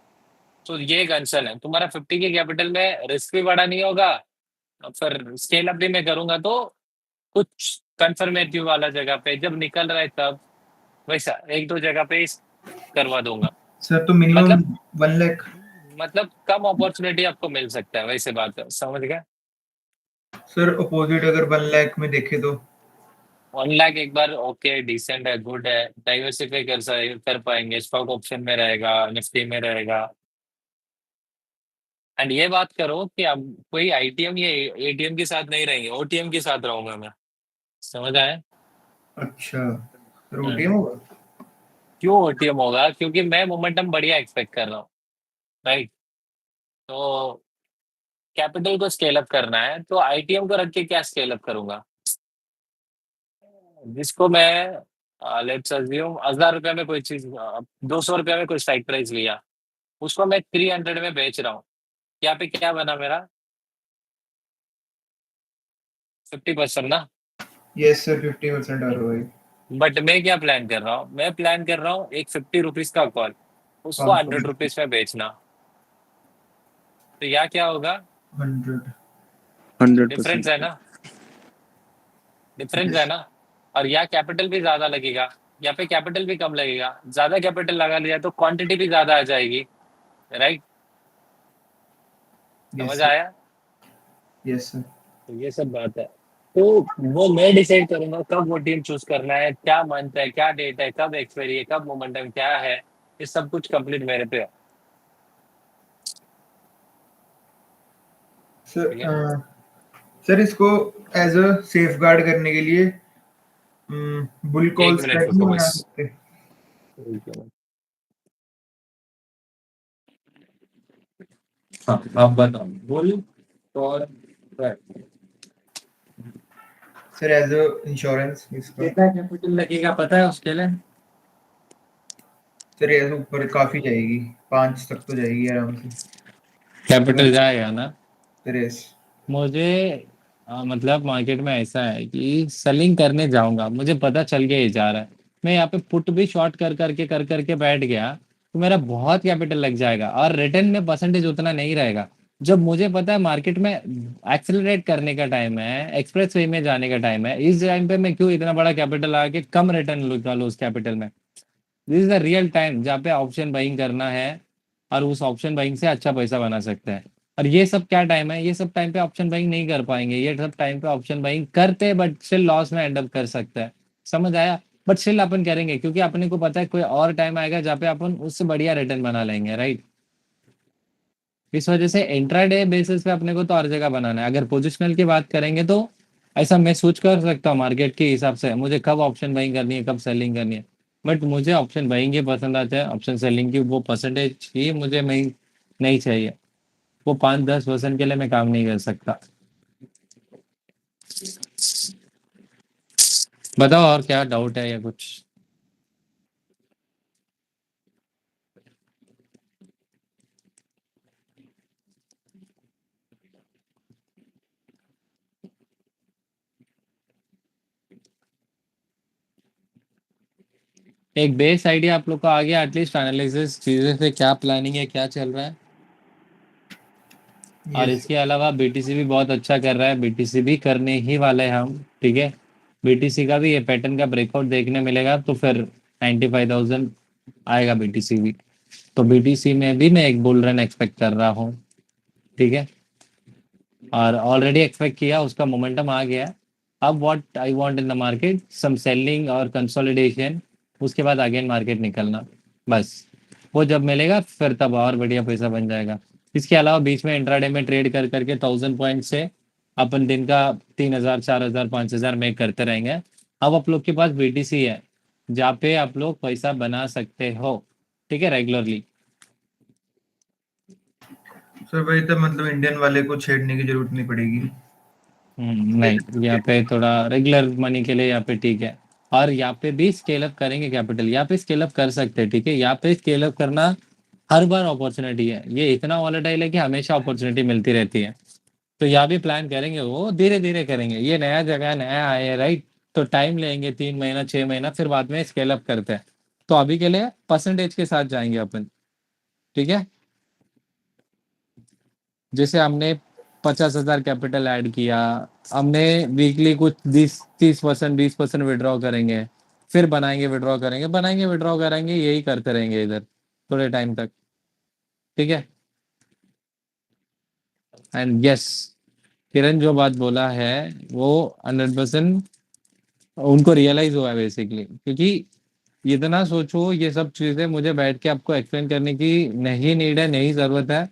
तो ये कंसर्न है तुम्हारा। 50 के कैपिटल में रिस्क भी बड़ा नहीं होगा, और फिर स्केल अप भी मैं करूंगा तो कुछ कंफर्मेटिव वाला जगह पे जब निकल रहा है तब वैसा एक दो जगह पे करवा दूंगा। सर तो मिनिमम मतलब 1 लाख? मतलब कम अपॉर्चुनिटी आपको मिल सकता है, वैसे बात है, समझ गए? सर अपोजिट अगर 1 लाख में देखे तो? 1 लाख एक बार ओके, डिसेंट है, गुड है, डाइवर्सिफाई कर पाएंगे, स्टॉक ऑप्शन में रहेगा, निफ्टी में रहेगा। एंड ये बात करो कि अब कोई आईटीएम या एटीएम के साथ नहीं रहेंगे, ओटीएम के साथ रहूंगा मैं। समझ आया? अच्छा, सर ओटीएम हम्म। होगा? क्यों ओटीएम होगा? क्योंकि मैं मोमेंटम बढ़िया एक्सपेक्ट कर रहा हूँ, राइट। तो कैपिटल को स्केल अप करना है तो आईटीएम को रख के क्या स्केल अप करूंगा, जिसको मैं लेट्स अज्यूम 1000 रुपये में कोई चीज, 200 रुपये में कोई स्ट्राइक प्राइस लिया, उसको मैं 300 में बेच रहा हूँ। यहाँ पे क्या बना मेरा 50% ना। यस सर, 50% आ रहा है। बट मैं क्या प्लान कर रहा हूँ, मैं प्लान कर रहा हूँ एक 50 रुपीज का कॉल, उसको 100 रुपीज में बेचना। तो यहाँ क्या होगा, 100 डिफरेंस है 100%। ना, डिफरेंस है ना। और यहाँ कैपिटल भी ज्यादा लगेगा, यहाँ पे कैपिटल भी कम लगेगा। ज्यादा कैपिटल लगा लिया तो क्वांटिटी भी ज्यादा आ जाएगी, राइट? समझ आया? Yes sir. तो ये सब बात है। तो वो मैं डिसाइड करूंगा कब वो टीम चूज करना है, क्या मंथ है, क्या डेट है, कब एक्सपायरी है, कब मोमेंटम क्या है, ये सब कुछ कंप्लीट मेरे पे है। ठीक है? सर सर इसको एज अ सेफ गार्ड करने के लिए बुल एक कॉल मिनट स्प्रेड रुको नहीं बना बस। सकते? एक मिनट। हाँ आप बताओ, बोल। और सर एज अ इंश्योरेंस इसका कितना कैपिटल लगेगा पता है उसके लिए? सर ये ऊपर काफी जाएगी, 5 तक तो जाएगी आराम से। कैपिटल जाएगा ना? Sir yes. मुझे मतलब मार्केट में ऐसा है कि सेलिंग करने जाऊंगा, मुझे पता चल गया ये जा रहा है, मैं यहाँ पे पुट भी शॉर्ट कर करके बैठ गया, तो मेरा बहुत कैपिटल लग जाएगा और रिटर्न में परसेंटेज उतना नहीं रहेगा। जब मुझे पता है मार्केट में एक्सेलरेट करने का टाइम है, एक्सप्रेस वे में जाने का टाइम है, इस टाइम पे मैं क्यों इतना बड़ा कैपिटल लगा के कम रिटर्न निकालूं उस कैपिटल में? This is the real time जहाँ पे ऑप्शन बाइंग करना है और उस ऑप्शन बाइंग से अच्छा पैसा बना सकते हैं। और ये सब क्या टाइम है, ये सब टाइम पे ऑप्शन बाइंग नहीं कर पाएंगे, ये सब टाइम पे ऑप्शन बाइंग करते हैं बट स्टिल लॉस में एंड अप कर सकते हैं। समझ आया? बट स्टिल अपन करेंगे क्योंकि अपने को पता है कोई और टाइम आएगा जहाँ पे अपन उससे बढ़िया रिटर्न बना लेंगे, राइट? इस वजह से इंट्राडे बेसिस पे अपने को तो हर जगह बनाना है। अगर पोजिशनल की बात करेंगे तो ऐसा मैं सोच कर सकता हूँ मार्केट के हिसाब से मुझे कब ऑप्शन बाइंग करनी है, कब सेलिंग करनी है। बट मुझे ऑप्शन बाइंग ही पसंद आता है, ऑप्शन सेलिंग की वो परसेंटेज ही मुझे नहीं चाहिए। वो 5-10% के लिए मैं काम नहीं कर सकता। बताओ और क्या डाउट है या कुछ? एक बेस आइडिया आप लोग को आ गया एटलीस्ट, एनालिसिस चीजें से क्या प्लानिंग है, क्या चल रहा है। और यस इसके अलावा बीटीसी भी बहुत अच्छा कर रहा है, बीटीसी भी करने ही वाले हैं हम, ठीक है? बीटीसी का भी ये पैटर्न का ब्रेकआउट देखने मिलेगा तो फिर 95,000 आएगा बीटीसी भी। तो बीटीसी में भी मैं एक बुल रन एक्सपेक्ट कर रहा हूँ, ठीक है? और ऑलरेडी एक्सपेक्ट किया, उसका मोमेंटम आ गया। अब what I want in the market, some selling और कंसोलिडेशन, उसके बाद अगेन मार्केट निकलना, बस। वो जब मिलेगा फिर तब और बढ़िया पैसा बन जाएगा। इसके अलावा बीच में इंट्राडे में ट्रेड कर करके 1000 पॉइंट से अपन दिन का 3000 4000 5000 मेक करते रहेंगे। अब आप लोग के पास बीटीसी है जहाँ पे आप लोग पैसा बना सकते हो, ठीक है, रेगुलरली। सर भाई तो मतलब इंडियन वाले को छेड़ने की जरूरत नहीं पड़ेगी। नहीं, यहाँ पे थोड़ा रेगुलर मनी के लिए यहाँ पे ठीक है। और यहाँ पे भी स्केल अप करेंगे कैपिटल, यहाँ पे स्केल अप कर सकते हैं, ठीक है? यहाँ पे स्केल अप करना हर बार अपॉर्चुनिटी है, ये इतना वॉलेटाइल है कि हमेशा अपॉर्चुनिटी मिलती रहती है। तो यहाँ भी प्लान करेंगे, वो धीरे धीरे करेंगे, ये नया जगह नया आया है, राइट? तो टाइम लेंगे, 3 महीना 6 महीना, फिर बाद में स्केल अप करते हैं। तो अभी के लिए परसेंटेज के साथ जाएंगे अपन, ठीक है? जैसे हमने 50,000 कैपिटल ऐड किया, हमने वीकली कुछ 30% 20% विड्रॉ करेंगे, फिर बनाएंगे विड्रॉ करेंगे, यही करते रहेंगे इधर थोड़े टाइम तक, ठीक है? एंड यस, किरण जो बात बोला है वो 100% उनको रियलाइज हुआ है बेसिकली, क्योंकि इतना सोचो, ये सब चीजें मुझे बैठ के आपको एक्सप्लेन करने की नहीं नीड है, नहीं जरूरत है।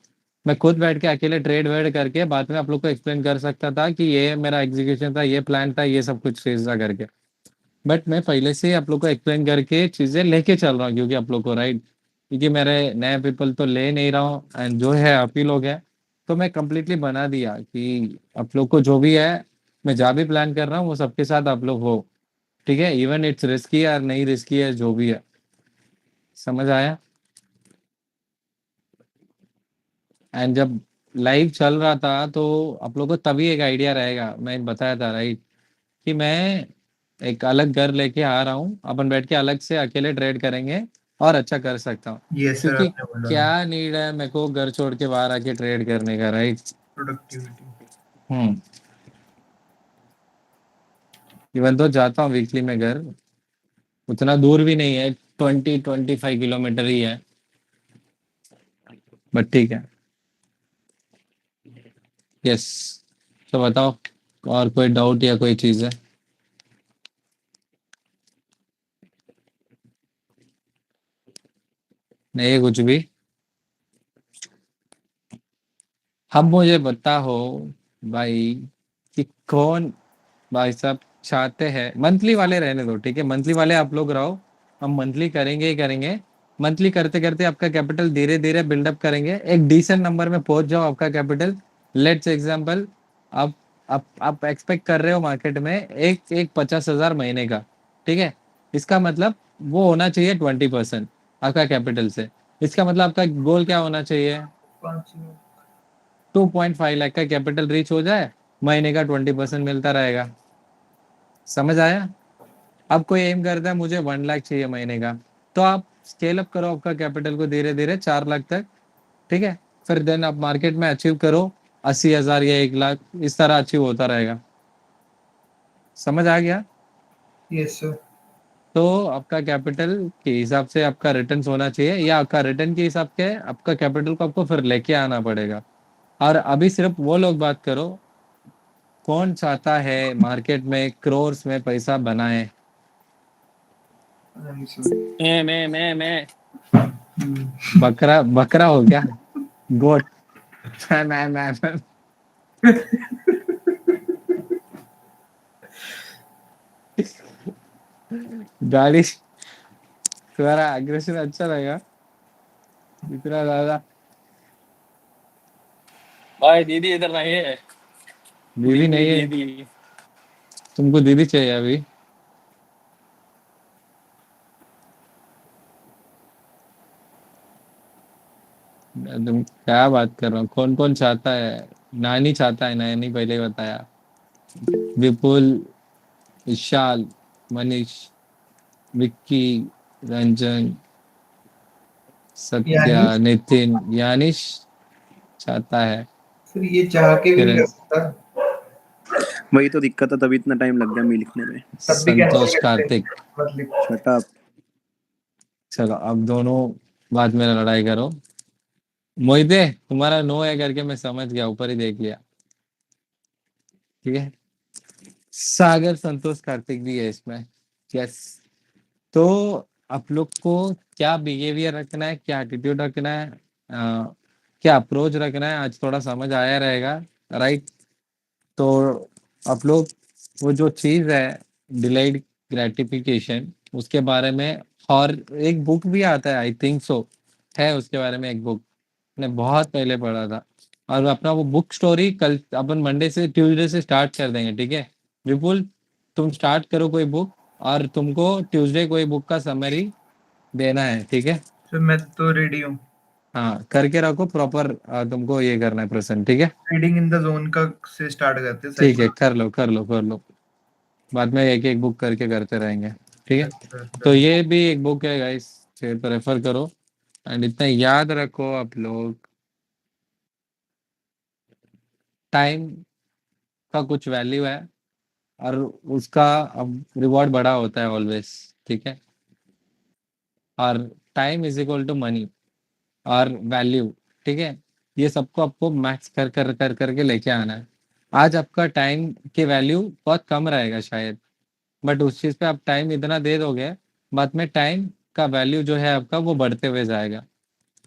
मैं खुद बैठ के अकेले ट्रेड वेड करके बाद में आप लोग को एक्सप्लेन कर सकता था कि ये मेरा एग्जीक्यूशन था, ये प्लान था, ये सब कुछ चीज था करके। बट मैं पहले से आप लोग को एक्सप्लेन करके चीजें लेके चल रहा हूँ, क्योंकि आप लोग को, राइट? क्योंकि मेरे नए पीपल तो ले नहीं रहा हूँ, एंड जो है आप ही लोग हैं। तो मैं कंप्लीटली बना दिया कि आप लोग को जो भी है, मैं जहाँ भी प्लान कर रहा हूँ वो सबके साथ आप लोग हो, ठीक है? इवन इट्स रिस्की है और नहीं रिस्की है, जो भी है। समझ आया? एंड जब लाइव चल रहा था तो आप लोग को तभी एक आइडिया रहेगा, मैं बताया था, राइट? कि मैं एक अलग घर लेके आ रहा हूँ, अपन बैठ के अलग से अकेले ट्रेड करेंगे और अच्छा कर सकता हूँ। ये सर क्योंकि आपने बोला क्या नीड है मेरे को घर छोड़ के बाहर आके ट्रेड करने का, राइट? प्रोडक्टिविटी। इवन तो जाता हूँ वीकली में घर, उतना दूर भी नहीं है, 20-25 किलोमीटर ही है, बट ठीक है। यस, तो बताओ और कोई डाउट या कोई चीज़ है? नहीं कुछ भी? अब मुझे बताओ भाई कि कौन भाई साहब चाहते हैं मंथली वाले रहने दो, ठीक है? मंथली वाले आप लोग रहो, हम मंथली करेंगे ही करेंगे। मंथली करते करते आपका कैपिटल धीरे धीरे बिल्डअप करेंगे, एक डिसेंट नंबर में पहुंच जाओ आपका कैपिटल। लेट्स एग्जांपल, आप एक्सपेक्ट कर रहे हो मार्केट में एक 50,000 महीने का, ठीक है? इसका मतलब वो होना चाहिए 20% आपका कैपिटल से। इसका मतलब आपका गोल क्या होना चाहिए? 2.5 लाख का कैपिटल रीच हो जाए, महीने का 20% मिलता रहेगा। समझ आया? अब कोई एम करता है मुझे 1 लाख चाहिए महीने का, तो आप स्केल अप करो आपका कैपिटल को धीरे धीरे 4 लाख तक, ठीक है? फिर देन आप मार्केट में अचीव करो 80,000 या 1 लाख, इस तरह अचीव होता रहेगा। समझ आ गया? Yes sir. तो आपका कैपिटल के हिसाब से आपका रिटर्न होना चाहिए, या आपका रिटर्न के हिसाब से आपका कैपिटल को आपको फिर लेके आना पड़ेगा। और अभी सिर्फ वो लोग बात करो, कौन चाहता है मार्केट में क्रोर्स में पैसा बनाए? मैं बकरा बकरा हो क्या? गोट? मैं गाड़ी तुम्हारा अग्रेशन अच्छा रहेगा इतना ज्यादा। भाई दीदी इधर नहीं है। दीदी नहीं है? दीदी तुमको दीदी चाहिए अभी? तुम क्या बात कर रहे हो? कौन कौन चाहता है? नानी चाहता है, नानी पहले ही बताया। विपुल, विशाल, मनीष, विक्की, रंजन, सत्या, यानी नितिन, यानिश चाहता है। फिर ये चाह के भी नहीं किरण, कर सकता। वही तो दिक्कत है, तभी इतना टाइम लग गया मैं लिखने में। तब भी कैंसिल संतोष, करते हैं, कार्तिक। मतलब शट अप। चलो अब दोनों बाद में लड़ाई करो। मोहिते तुम्हारा नो है करके मैं समझ गया, ऊपर ही देख लिया, ठीक है? सागर, संतोष, कार्तिक भी है इसमें। यस। तो आप लोग को क्या बिहेवियर रखना है, क्या एटीट्यूड रखना है, क्या अप्रोच रखना है, आज थोड़ा समझ आया रहेगा, राइट? तो आप लोग वो जो चीज है डिलाइड ग्रेटिफिकेशन, उसके बारे में, और एक बुक भी आता है, आई थिंक सो है उसके बारे में एक बुक, मैंने बहुत पहले पढ़ा था। और अपना वो बुक स्टोरी कल अपन मंडे से ट्यूसडे से स्टार्ट कर देंगे, ठीक है? विपुल तुम स्टार्ट करो कोई बुक, और तुमको ट्यूसडे कोई बुक का समरी देना है, ठीक है? तो मैं तो रेडी हूँ। हाँ करके रखो प्रॉपर, तुमको ये करना है प्रेजेंट, ठीक है? रीडिंग इन द जोन का से स्टार्ट करते हैं ठीक है, साइकिल। कर लो कर लो कर लो, बाद में एक एक बुक करके करते रहेंगे, ठीक है? अच्छा, तो done। ये भी एक बुक है गाइस, प्रेफर करो। एंड इतना याद रखो आप लोग, टाइम का कुछ वैल्यू है, और उसका अब रिवॉर्ड बड़ा होता है ऑलवेज, ठीक है? और time is equal to money और वैल्यू, ठीक है? ये सबको आपको मैच कर कर कर करके लेके आना है। आज आपका टाइम की वैल्यू बहुत कम रहेगा शायद, बट उस चीज पे आप टाइम इतना दे दोगे, बाद में टाइम का वैल्यू जो है आपका वो बढ़ते हुए जाएगा,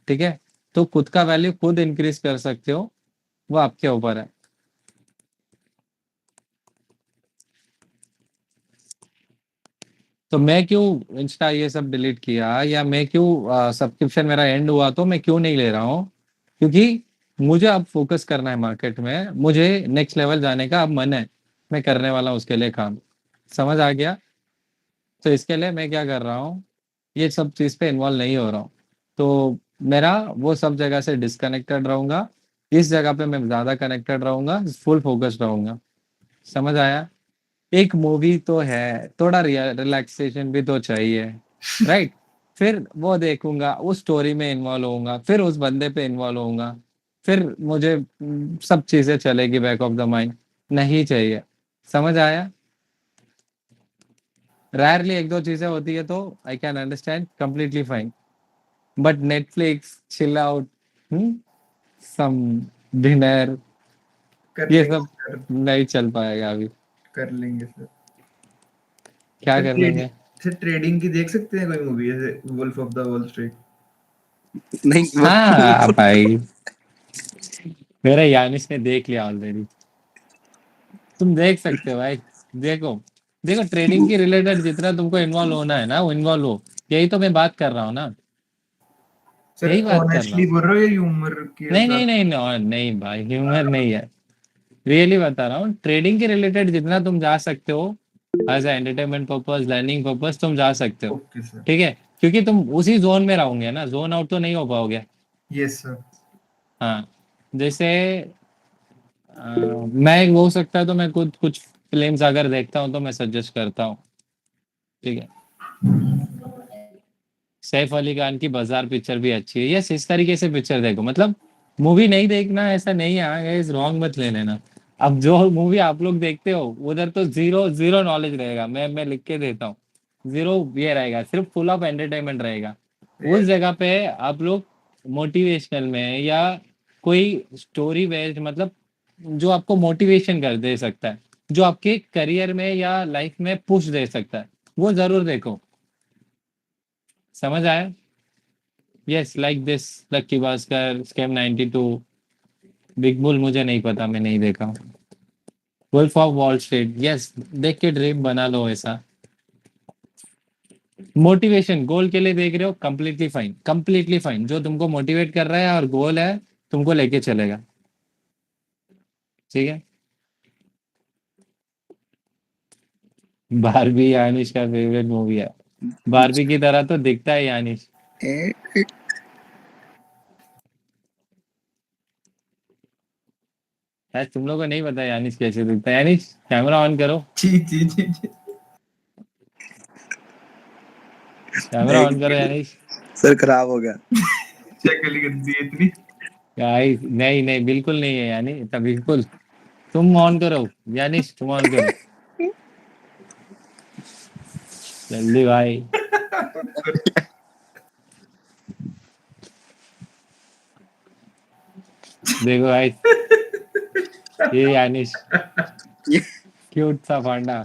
ठीक है? तो खुद का वैल्यू खुद इंक्रीज कर सकते हो, वो आपके ऊपर है। तो मैं क्यों इंस्टा ये सब डिलीट किया, या मैं क्यों सब्सक्रिप्शन मेरा एंड हुआ तो मैं क्यों नहीं ले रहा हूँ? क्योंकि मुझे अब फोकस करना है मार्केट में, मुझे नेक्स्ट लेवल जाने का अब मन है, मैं करने वाला हूँ उसके लिए काम। समझ आ गया? तो इसके लिए मैं क्या कर रहा हूँ, ये सब चीज़ पे इन्वॉल्व नहीं हो रहा हूँ। तो मेरा वो सब जगह से डिस्कनेक्टेड रहूंगा, इस जगह पे मैं ज़्यादा कनेक्टेड रहूंगा, फुल फोकस्ड रहूंगा। समझ आया? एक मूवी तो है, थोड़ा रिलैक्सेशन भी तो चाहिए, राइट? फिर वो देखूंगा, उस स्टोरी में इन्वॉल्व होऊंगा, फिर उस बंदे पे इन्वॉल्व होऊंगा, फिर मुझे सब चीजें चलेगी बैक ऑफ द माइंड। नहीं चाहिए, समझ आया? रेयरली एक दो चीजें होती है तो I can understand, completely fine. But Netflix, chill out, some dinner, कर ये लेंगे सब नहीं चल पाएगा अभी। कर लेंगे सर। क्या सर कर लेंगे? ट्रेडिंग की देख सकते हैं कोई मूवी जैसे Wolf of the Wall Street? नहीं हाँ भाई, मेरा यानिस ने देख लिया ऑलरेडी। तुम देख सकते हो भाई, देखो देखो, ट्रेडिंग के रिलेटेड जितना तुमको इन्वॉल्व होना है ना, वो इन्वॉल्व हो। यही तो मैं बात कर रहा हूँ ना, सर यही बात कर रहा ऑनेस्टली हूँ। बोल रहे हो या ह्यूमर के नहीं नहीं साथ? नहीं नहीं नहीं भाई, ह्यूमर नहीं है, रियली बता रहा हूँ। ट्रेडिंग के रिलेटेड जितना तुम जा सकते हो as entertainment purpose, learning purpose, तुम जा सकते हो, ओके सर। ठीक है? क्योंकि तुम उसी जोन में रहोगे ना, जोन आउट तो नहीं हो पाओगे। Yes sir. हाँ, जैसे मैं हो सकता है तो मैं खुद कुछ फिल्म्स अगर देखता हूँ तो मैं सजेस्ट करता हूँ, ठीक है? सैफ अली खान की बाजार पिक्चर भी अच्छी है। यस, इस तरीके से पिक्चर देखो, मतलब मूवी नहीं देखना ऐसा नहीं है, इस रॉन्ग मत ले लेना। अब जो मूवी आप लोग देखते हो उधर तो जीरो जीरो नॉलेज रहेगा, मैं लिख के देता हूँ, जीरो ये रहेगा, सिर्फ फुल ऑफ एंटरटेनमेंट रहेगा। उस जगह पे आप लोग मोटिवेशनल में या कोई स्टोरी बेस्ड, मतलब जो आपको मोटिवेशन कर दे सकता है, जो आपके करियर में या लाइफ में पुश दे सकता है, वो जरूर देखो। समझ आया? Yes, like this, Lucky Bhaskar, scam 92, Big Bull मुझे नहीं पता, मैं नहीं देखा। Wolf of Wall Street, yes, देख के ड्रीम बना लो ऐसा। मोटिवेशन गोल के लिए देख रहे हो, कंप्लीटली फाइन, कंप्लीटली फाइन। जो तुमको मोटिवेट कर रहा है और गोल है, तुमको लेके चलेगा, ठीक है? बारबी यानिश का फेवरेट मूवी है। बारबी की तरह तो दिखता है यानिश। शायद तुम लोगों को नहीं पता यानिश कैसे दिखता है। यानिश, कैमरा ऑन करो, जी जी जी जी। कैमरा ऑन करो यानिश। सर खराब हो गया। शक्ल गंदी है इतनी। गाइस, नहीं नहीं, बिल्कुल नहीं है यानी, तब बिल्कुल। तुम ऑन करो यानिश, तुम ऑन करो जल्दी भाई। देखो भाई, ये यानिश, ये क्यूट सा पांडा।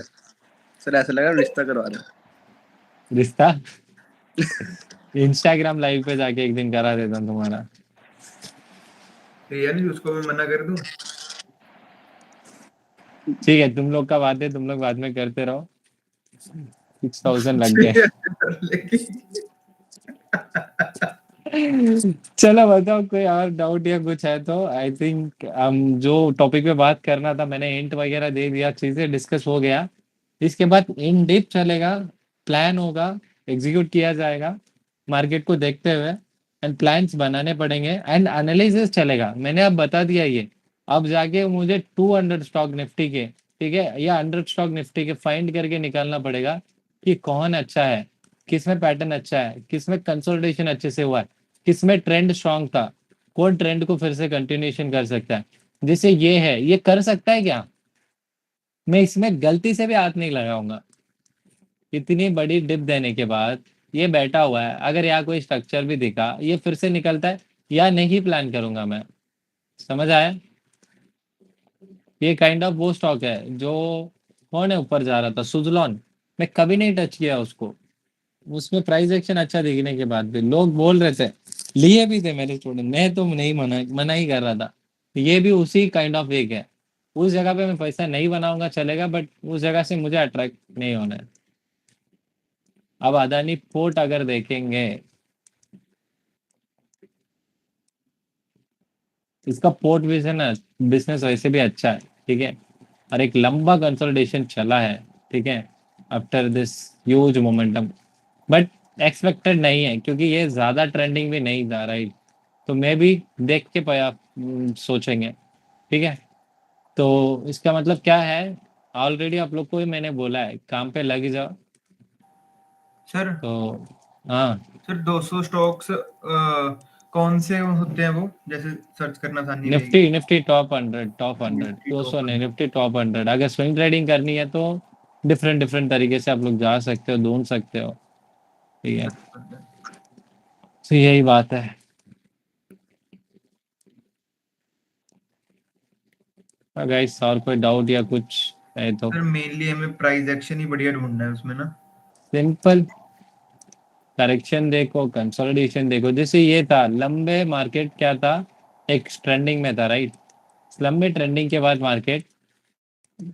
सर ऐसा लगा रिश्ता करवा रहे हो। रिश्ता इंस्टाग्राम लाइव पे जाके एक दिन करा देता हूं तुम्हारा। यानी उसको मैं मना कर दूं? ठीक है, तुम लोग का बात है, तुम लोग बाद में करते रहो। 6000 लग गए। लेकिन चलो बताओ, कोई और डाउट या कुछ है तो? आई थिंक हम जो टॉपिक पे बात करना था, मैंने हिंट वगैरह दे दिया, चीजें डिस्कस हो गया। इसके बाद इन डेप्थ चलेगा, प्लान होगा, एग्जीक्यूट किया जाएगा मार्केट को देखते हुए, एंड प्लान्स बनाने पड़ेंगे, एंड एनालिसिस चलेगा। मैंने अब बता दिया ये। अब जाके मुझे 200 स्टॉक निफ्टी के, ठीक है, या 100 स्टॉक निफ्टी के फाइंड करके निकालना पड़ेगा कि कौन अच्छा है, किसमें पैटर्न अच्छा है, किसमें कंसोलिडेशन अच्छे से हुआ है, किसमें ट्रेंड स्ट्रांग था, कौन ट्रेंड को फिर से कंटिन्यूएशन कर सकता है। जैसे ये है, ये कर सकता है क्या, मैं इसमें गलती से भी हाथ नहीं लगाऊंगा। इतनी बड़ी डिप देने के बाद ये बैठा हुआ है, अगर यहाँ कोई स्ट्रक्चर भी दिखा, ये फिर से निकलता है या नहीं, प्लान करूंगा मैं। समझ आया? ये काइंड ऑफ वो स्टॉक है जो, कौन है ऊपर जा रहा था, सुजलॉन, मैं कभी नहीं टच किया उसको। उसमें प्राइस एक्शन अच्छा दिखने के बाद भी लोग बोल रहे थे, लिए भी थे मेरे स्टूडेंट, मैं तो नहीं मना ही कर रहा था। ये भी उसी काइंड ऑफ एक है। उस जगह पे मैं पैसा नहीं बनाऊंगा चलेगा, बट उस जगह से मुझे अट्रैक्ट नहीं होना है। अब अदानी पोर्ट अगर देखेंगे, इसका पोर्ट बिजनेस वैसे भी अच्छा है, ठीक है, और एक लंबा कंसोलिडेशन चला है, ठीक है, after this huge momentum. But expected नहीं है, क्योंकि ये ज्यादा ट्रेंडिंग भी नहीं था, राइट? तो मैं भी देख के सोचेंगे, ठीक है? तो इसका मतलब क्या है, ऑलरेडी आप लोग को ही मैंने बोला है काम पे लग जाओ। सर तो हाँ सर 200 स्टॉक्स कौन से होते हैं वो, जैसे सर्च करना आसानी रहेगी? Nifty Nifty top 100 Nifty 200 top नहीं, निफ्टी टॉप 100। अगर स्विंग ट्रेडिंग करनी है तो डिफरेंट डिफरेंट तरीके से आप लोग जा सकते हो, ढूंढ सकते हो। ठीक है, तो यही बात है। गाइस और कोई डाउट या कुछ है तो सर मेनली हमें प्राइस एक्शन ही बढ़िया ढूंढना है उसमें ना। सिंपल करेक्शन देखो, कंसोलिडेशन देखो। जैसे ये था लंबे मार्केट क्या था, एक ट्रेंडिंग में था राइट। लंबे ट्रेंडिंग के बाद मार्केट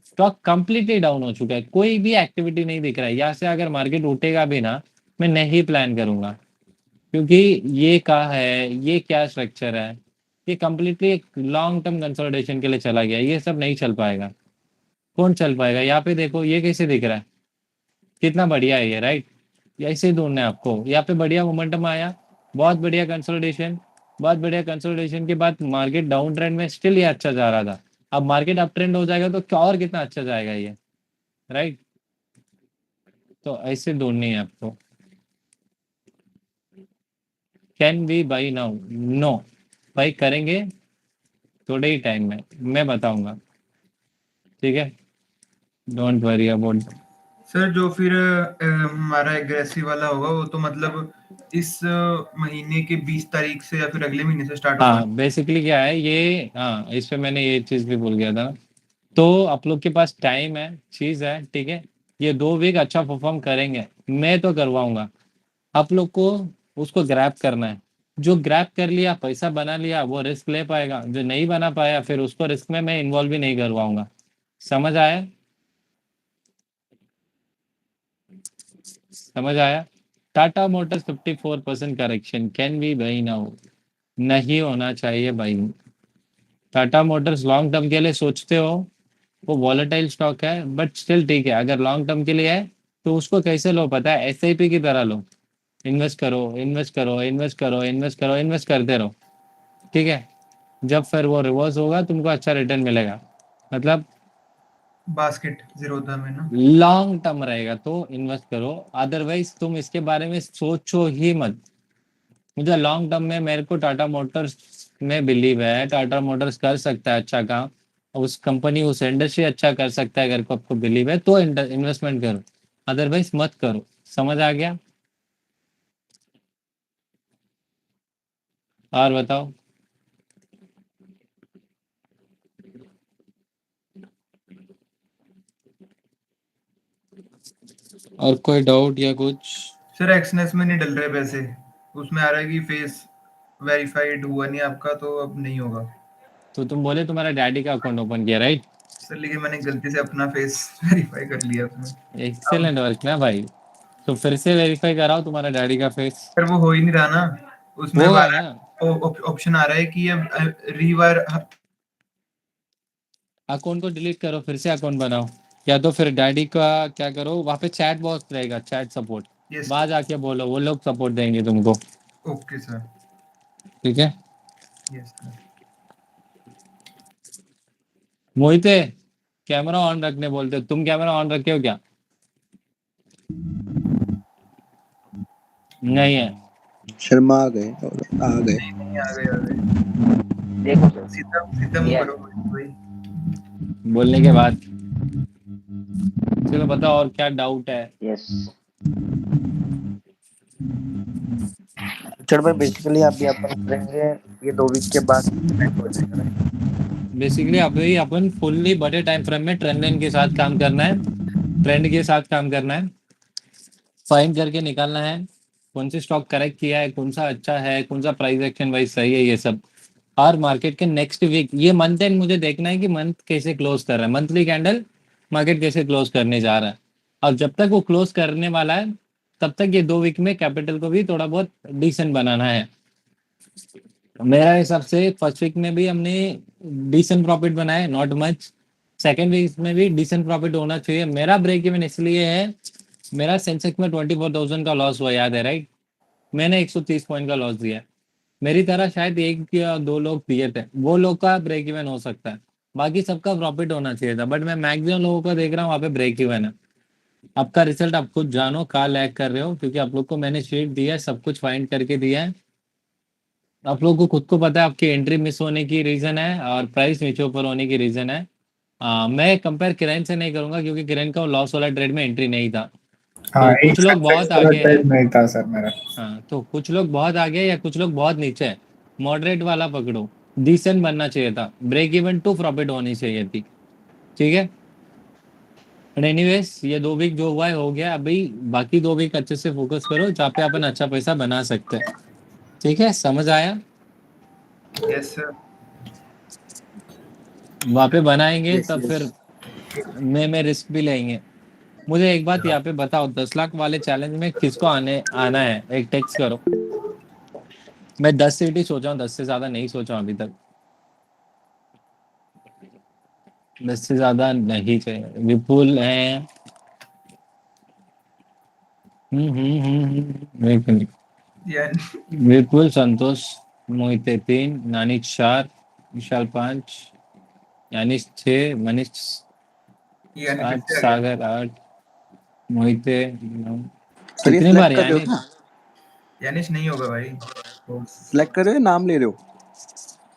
स्टॉक कंप्लीटली डाउन हो चुका है, कोई भी एक्टिविटी नहीं दिख रहा है। यहाँ से अगर मार्केट उठेगा भी ना, मैं नहीं प्लान करूंगा, क्योंकि ये क्या है, ये क्या स्ट्रक्चर है, ये कंप्लीटली एक लॉन्ग टर्म कंसोलिडेशन के लिए चला गया। ये सब नहीं चल पाएगा। कौन चल पाएगा? यहाँ पे देखो ये कैसे दिख रहा है, कितना बढ़िया है ये राइट। ऐसे ही ढूंढना है आपको। यहाँ पे बढ़िया मोमेंटम आया, बहुत बढ़िया कंसोलिडेशन, बहुत बढ़िया कंसोलिडेशन के बाद मार्केट डाउन ट्रेंड में स्टिल ये अच्छा जा रहा था। अब मार्केट अप ट्रेंड हो जाएगा तो क्या और कितना अच्छा जाएगा ये, राइट। तो ऐसे ढूंढनी है आपको। Can we buy now? No, buy करेंगे थोड़े ही टाइम में, मैं बताऊंगा। ठीक है, डोंट वरी अबाउट। सर जो फिर हमारा एग्रेसिव वाला होगा वो तो मतलब इस महीने के 20 तारीख से या फिर अगले महीने से स्टार्ट होगा। हाँ बेसिकली क्या है ये, हाँ इस पे मैंने ये चीज भी भूल गया था। तो आप लोग के पास टाइम है, चीज है, ठीक है। ये 2 वीक अच्छा परफॉर्म करेंगे, मैं तो करवाऊंगा। आप लोग को उसको ग्रैब करना है। जो ग्रैब कर लिया, पैसा बना लिया, वो रिस्क ले पाएगा। जो नहीं बना पाया फिर उसको रिस्क में मैं इन्वॉल्व भी नहीं करवाऊंगा। समझ आया? समझ आया? Tata Motors 54% correction, can be by now? नहीं होना चाहिए भाई। टाटा मोटर्स लॉन्ग टर्म के लिए सोचते हो, वो वॉलेटाइल स्टॉक है बट स्टिल ठीक है। अगर लॉन्ग टर्म के लिए है तो उसको कैसे लो पता है, एसआईपी की तरह लो। इन्वेस्ट करो, इन्वेस्ट करो, इन्वेस्ट करो, इन्वेस्ट करो, इन्वेस्ट करते रहो। ठीक है, जब फिर वो रिवर्स होगा तुमको अच्छा रिटर्न मिलेगा। मतलब बास्केट जीरोधा में ना। लॉन्ग टर्म रहेगा तो इन्वेस्ट करो, अदरवाइज तुम इसके बारे में सोचो ही मत। मुझे लॉन्ग टर्म में, मेरे को टाटा मोटर्स में बिलीव है। टाटा मोटर्स कर सकता है अच्छा काम, उस कंपनी उस इंडस्ट्री अच्छा कर सकता है। अगर को आपको बिलीव है तो इन्वेस्टमेंट करो, अदरवाइज मत करो। समझ आ गया? और बताओ। और कोई डाउट या कुछ? सर एक्सनेस में नहीं डल रहे पैसे, उसमें आ रहा है कि फेस वेरीफाइड हुआ नहीं आपका, तो अब नहीं होगा। तो तुम बोले तुम्हारा डैडी का अकाउंट ओपन किया राइट? सर लेकिन मैंने गलती से अपना फेस वेरीफाई कर लिया उसमें। एक्सेलेंट वर्क ना भाई। तो फिर से वेरीफाई कराओ तुम्हारा डैडी का फेस। सर वो हो ही नहीं रहा ना, उसमें वो अब आ है रहा ना, है ऑप्शन आ रहा है कि अब रीवार। अकाउंट को डिलीट करो, फिर से अकाउंट बनाओ। या तो फिर डैडी का क्या करो, वहाँ पे चैट बॉक्स रहेगा, चैट सपोर्ट, यस वहां जाके बोलो, वो लोग सपोर्ट देंगे तुमको। Okay sir. ठीक है, yes sir. Mohit camera on रखने बोलते हो, तुम कैमरा ऑन रखे हो क्या? नहीं है। शर्मा आ गए, आ गए। नहीं आ गए, आ गए। देखो सर, सीधा सीधा मुंह करो भाई। बोलने के बाद चलो बताओ और क्या डाउट है? यस चल भाई, बेसिकली अभी अपन करेंगे ये 2 वीक के बाद event हो जाएगा right? बेसिकली अभी अपन फुल्ली बड़े टाइम फ्रेम में ट्रेंड लाइन के साथ काम करना है, ट्रेंड के साथ काम करना है, फाइंड करके निकालना है कौन सी स्टॉक करेक्ट किया है, कौन सा अच्छा है, कौन सा प्राइस एक्शन वाइज सही है, ये सब। और मार्केट के नेक्स्ट वीक, ये मंथ एंड मुझे देखना है कि मंथ कैसे क्लोज कर रहा है, मंथली कैंडल मार्केट कैसे क्लोज करने जा रहा है। और जब तक वो क्लोज करने वाला है तब तक ये 2 वीक में कैपिटल को भी थोड़ा बहुत डिसेंट बनाना है। मेरा हिसाब से फर्स्ट वीक में भी हमने डिसेंट प्रॉफिट बनाया, नॉट मच। सेकेंड वीक में भी डिसेंट प्रॉफिट होना चाहिए। मेरा ब्रेक इवन इसलिए है, मेरा सेंसेक्स में 24,000 का लॉस हुआ, याद है राइट? मैंने 130 पॉइंट का लॉस दिया। मेरी तरह शायद 1 या 2 लोग दिए थे, वो लोग का ब्रेक इवन हो सकता है। बाकी सबका प्रॉफिट होना चाहिए था, बट मैं मैक्सिमम लोगों को देख रहा हूँ वहाँ पे ब्रेक इवन है। आपका रिजल्ट आप खुद जानो कहाँ लैग कर रहे हो, क्योंकि आप लोग को मैंने शीट दिया है, सब कुछ फाइंड करके दिया है। आप लोगों को खुद को पता है आपकी एंट्री मिस होने की रीजन है और प्राइस नीचे ऊपर होने की रीजन है। मैं कंपेयर किरण से नहीं करूंगा, क्योंकि किरण का लॉस वाला ट्रेड में एंट्री नहीं था। हाँ, तो कुछ एक लोग बहुत आगे हैं। ट्रेड नहीं था सर मेरा। हाँ, तो कुछ लोग बहुत आगे या कुछ लोग बहुत नीचे है। मॉडरेट वाला पकड़ो, डिसेंट बनना चाहिए था, ब्रेक इवन टू प्रॉफिट होनी चाहिए थी। ठीक है, बट एनीवेज ये 2 वीक जो हुआ है हो गया। अभी बाकी 2 वीक अच्छे से फोकस करो जहाँ पे अपन अच्छा पैसा बना सकते हैं। ठीक है, समझ आया? Yes sir. वहाँ पे बनाएंगे यस तब यस। फिर में रिस्क भी लेंगे। मुझे एक बात यहाँ पे बताओ, 10 लाख वाले चैलेंज में किसको आना है, एक टेक्स्ट करो। मैं 10 सीट ही सोचा हूँ, 10 से ज्यादा नहीं सोचा हूँ अभी तक। 10 से ज्यादा नहीं चाहिए। विपुल है। एक मिनट। यार विपुल, संतोष, मोहिते 3, नानी 4, विशाल 5, यानिश 6, मनीष यानी फिर 7, से आ गया। सागर 8, मोहिते 9। सर ये कितनी बार सिलेक्ट कर रहे हो यानी? क्या? यानिश नहीं होगा भाई। सिलेक्ट कर रहे हो या नाम ले रहे हो?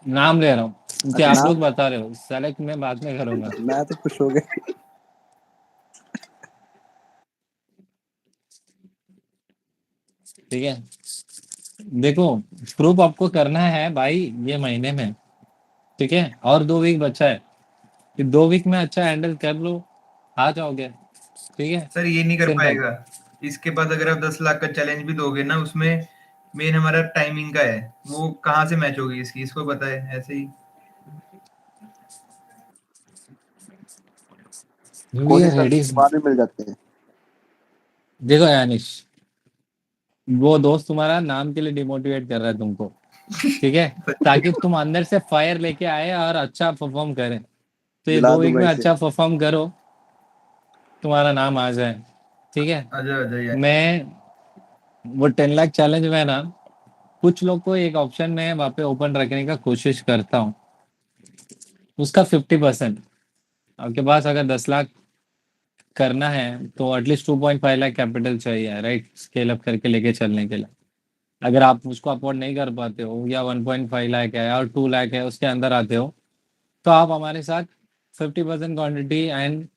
नाम ले रहा हूँ क्योंकि अच्छा आप लोग नाम, बता रहे हो, सेलेक्ट मैं बाद में करूंगा। मैं तो खुश हो गया। ठीक है, देखो प्रूफ आपको करना है भाई ये महीने में। ठीक है, और 2 वीक बचा है, कि 2 वीक में अच्छा हैंडल कर लो, आ जाओगे। ठीक है, सर ये नहीं कर सिंपल। पाएगा। इसके बाद अगर आप 10 लाख का चैलेंज भी दोगे ना, उसमें मेन हमारा टाइमिंग का है, वो कहाँ से मैच होगी इसकी, इसको पता है ऐसे ही। वी कोशिश आर करते रेडी। हैं, बाद में मिल जाते हैं। देखो यानिश, वो दोस्त तुम्हारा नाम के लिए डिमोटिवेट कर रहा है तुमको। ठीक है, ताकि तुम अंदर से फायर लेके आए और अच्छा परफॉर्म करें। तो ये दिला 2 वीक दूंगा में इसे। अच्छा परफॉर्म करो, तुम्हारा नाम आ जाए। ठीक है, आजा आजा यार। मैं वो 10 लाख चैलेंज में ना कुछ लोग को एक ऑप्शन में वहाँ पे ओपन रखने का कोशिश करता हूँ, उसका 50%। आपके पास अगर 10 लाख करना है तो एटलीस्ट 2.5 लाख कैपिटल चाहिए, राइट, स्केल अप करके लेके चलने के लिए। अगर आप उसको अफोर्ड नहीं कर पाते हो, या 1.5 लाख है और 2 लाख है उसके अंदर आते हो, तो आप हमारे साथ 50% क्वांटिटी एंड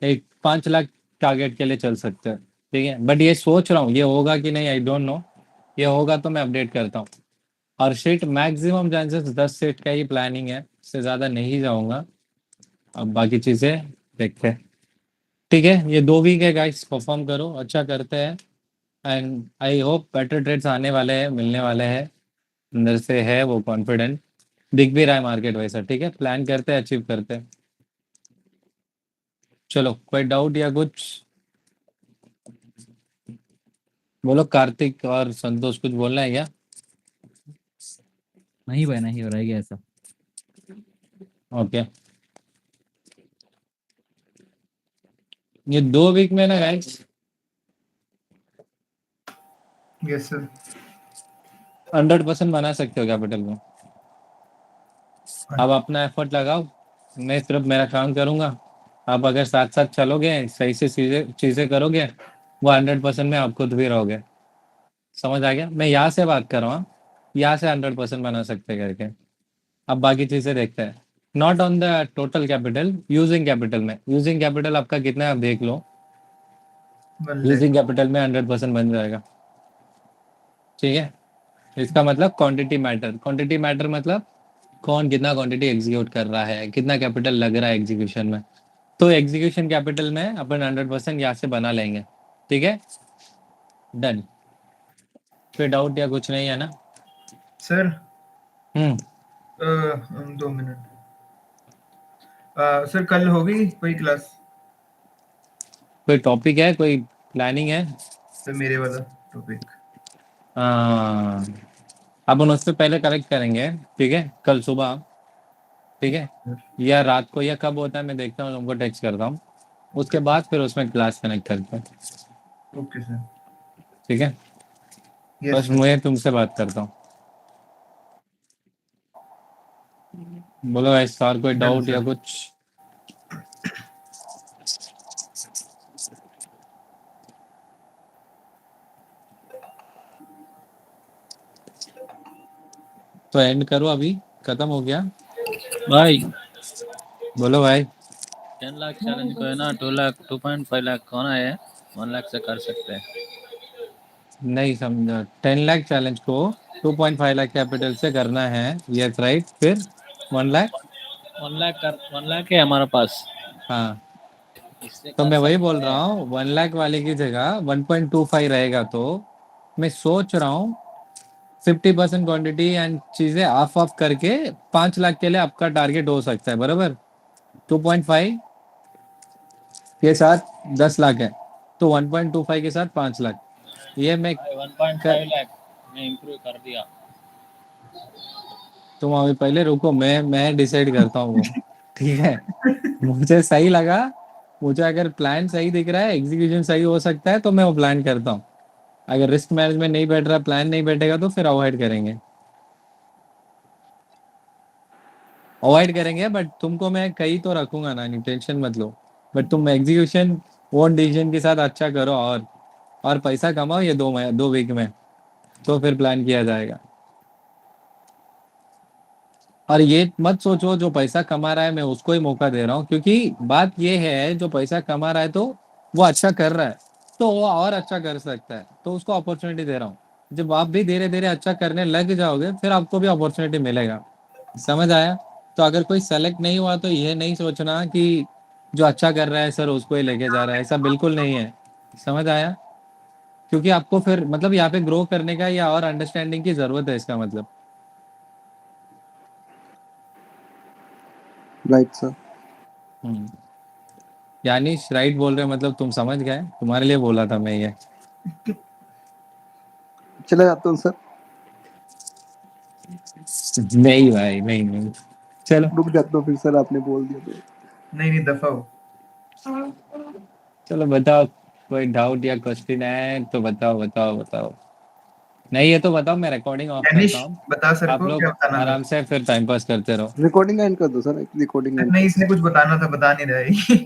एक 5 लाख टारगेट के लिए चल सकते हैं। ठीक है, बट ये सोच रहा हूँ ये होगा कि नहीं, आई डोंट नो। ये होगा तो मैं अपडेट करता हूँ। और सीट मैक्सिमम चांसेस 10 सीट का ही प्लानिंग है, इससे ज़्यादा नहीं जाऊँगा। अब बाकी चीज़ें देखते हैं। ठीक है, ये 2 वीक है गाइस, परफॉर्म करो, अच्छा करते हैं। And I hope better trades आने वाले हैं, मिलने वाले हैं। अंदर से है वो कॉन्फिडेंट, दिख भी रहा है मार्केट वैसा। ठीक है, प्लान करते हैं, अचीव करते हैं। चलो, कोई डाउट या कुछ बोलो। कार्तिक और संतोष कुछ बोलना है क्या? नहीं भाई नहीं हो रहा है ऐसा। ओके, ये 2 वीक में ना गाइस यस सर। 100% बना सकते हो कैपिटल में। अब अपना एफर्ट लगाओ, मैं सिर्फ मेरा काम करूंगा। आप अगर साथ साथ चलोगे, सही से चीजें चीजें करोगे, वो 100% में आप खुद भी रहोगे। समझ आ गया? मैं यहाँ से बात कर रहा हूँ, यहाँ से 100% बना सकते करके। अब बाकी चीजें देखते हैं, not on the total capital, using capital में। यूजिंग कैपिटल आपका कितना है आप देख लो। यूजिंग कैपिटल में 100% बन जाएगा। ठीक है, इसका मतलब क्वांटिटी मैटर। क्वांटिटी मैटर मतलब कौन कितना क्वांटिटी एग्जीक्यूट कर रहा है, कितना कैपिटल लग रहा है एग्जीक्यूशन में। तो एग्जीक्यूशन कैपिटल में अपन 100% यहाँ से बना लेंगे। ठीक है, डन। फिर डाउट या कुछ नहीं है ना? Sir 2 2 minute. सर कल होगी कोई क्लास? कोई टॉपिक है, कोई प्लानिंग है? सर मेरे वाला टॉपिक। हाँ, अपन उससे पहले करेक्ट करेंगे। ठीक है, कल सुबह। ठीक है, या रात को, या कब होता है मैं देखता हूँ, तुमको टेक्स्ट करता हूँ। उसके बाद फिर उसमें क्लास कनेक्ट करते हैं। Okay sir. ठीक है, यस बस सर। मैं तुमसे बात करता हूँ। बोलो गाइस, और कोई डन डाउट या सर। कुछ? तो एंड करो, अभी खत्म हो गया। भाई बोलो भाई। 10 लाख चैलेंज को है ना 2 लाख 2.5 लाख कौन है 1 लाख से कर सकते हैं। नहीं समझा। 10 लाख चैलेंज को 2.5 लाख कैपिटल से करना है, यस राइट। फिर 1 लाख। 1 लाख है हमारे पास, हाँ, इससे तो कर मैं वही सकते बोल रहा हैं। हूँ, 1 लाख वाले की जगह 1.25 रहेगा। तो मैं सोच रहा हूँ 50% क्वांटिटी एंड चीजें ऑफ ऑफ करके 5 लाख के लिए आपका टारगेट हो सकता है, बराबर। 2.5 के साथ 10 लाख है, तो 1.25 के साथ 5 लाख। ये मैं भाई कर 1.5 लाख मैं इम्प्रूव कर दिया। तुम अभी पहले रुको, मैं डिसाइड करता हूँ वो, ठीक है। मुझे सही लगा, मुझे अगर प्लान सही दिख रहा है, एग्जीक्यूशन सही हो सकता है, तो मैं वो प्लान करता हूँ। अगर रिस्क मैनेजमेंट नहीं बैठ रहा, प्लान नहीं बैठेगा, तो फिर अवॉइड करेंगे। बट तुमको मैं कहीं तो रखूंगा ना, नहीं टेंशन मत लो। बट तुम एग्जीक्यूशन ओन डिसीजन के साथ अच्छा करो, और पैसा कमाओ ये 2 वीक में, तो फिर प्लान किया जाएगा। और ये मत सोचो जो पैसा कमा रहा है मैं उसको ही मौका दे रहा हूँ, क्योंकि बात ये है जो पैसा कमा रहा है तो वो अच्छा कर रहा है, तो वो और अच्छा कर सकता है, तो उसको अपॉर्चुनिटी दे रहा हूँ। जब आप भी धीरे धीरे अच्छा करने लग जाओगे, फिर आपको भी अपॉर्चुनिटी मिलेगा। समझ आया? तो अगर कोई सेलेक्ट नहीं हुआ तो ये नहीं सोचना कि जो अच्छा कर रहा है सर उसको ही लेके जा रहा है, ऐसा बिल्कुल नहीं है। समझ आया? क्योंकि आपको फिर मतलब यहाँ पे ग्रो करने का या और अंडरस्टैंडिंग की जरूरत है, इसका मतलब। Right sir. यानी राइट बोल रहे मतलब तुम समझ गए, तुम्हारे लिए बोला था मैं ये। चले जाता हूँ सर। नहीं भाई, नहीं। चलो रुक जाता हूँ फिर सर, आपने बोल दिया तो। नहीं दफा हो। चलो बताओ, कोई डाउट या क्वेश्चन है तो बताओ। नहीं है तो बताओ, मैं रिकॉर्डिंग ऑफ यानिश करता हूँ। बता सर आप को क्या लोग बताना था। आराम से फिर टाइम पास करते रहो। रिकॉर्डिंग एंड कर दो सर, रिकॉर्डिंग एंड नहीं कर इसने कुछ बताना था, बता नहीं रहा है।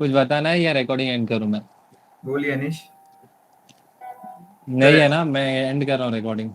कुछ बताना है या रिकॉर्डिंग एंड करूँ मैं? बोलिए अनिश। नहीं है ना, मैं एंड कर रहा हूँ रिकॉर्डिंग।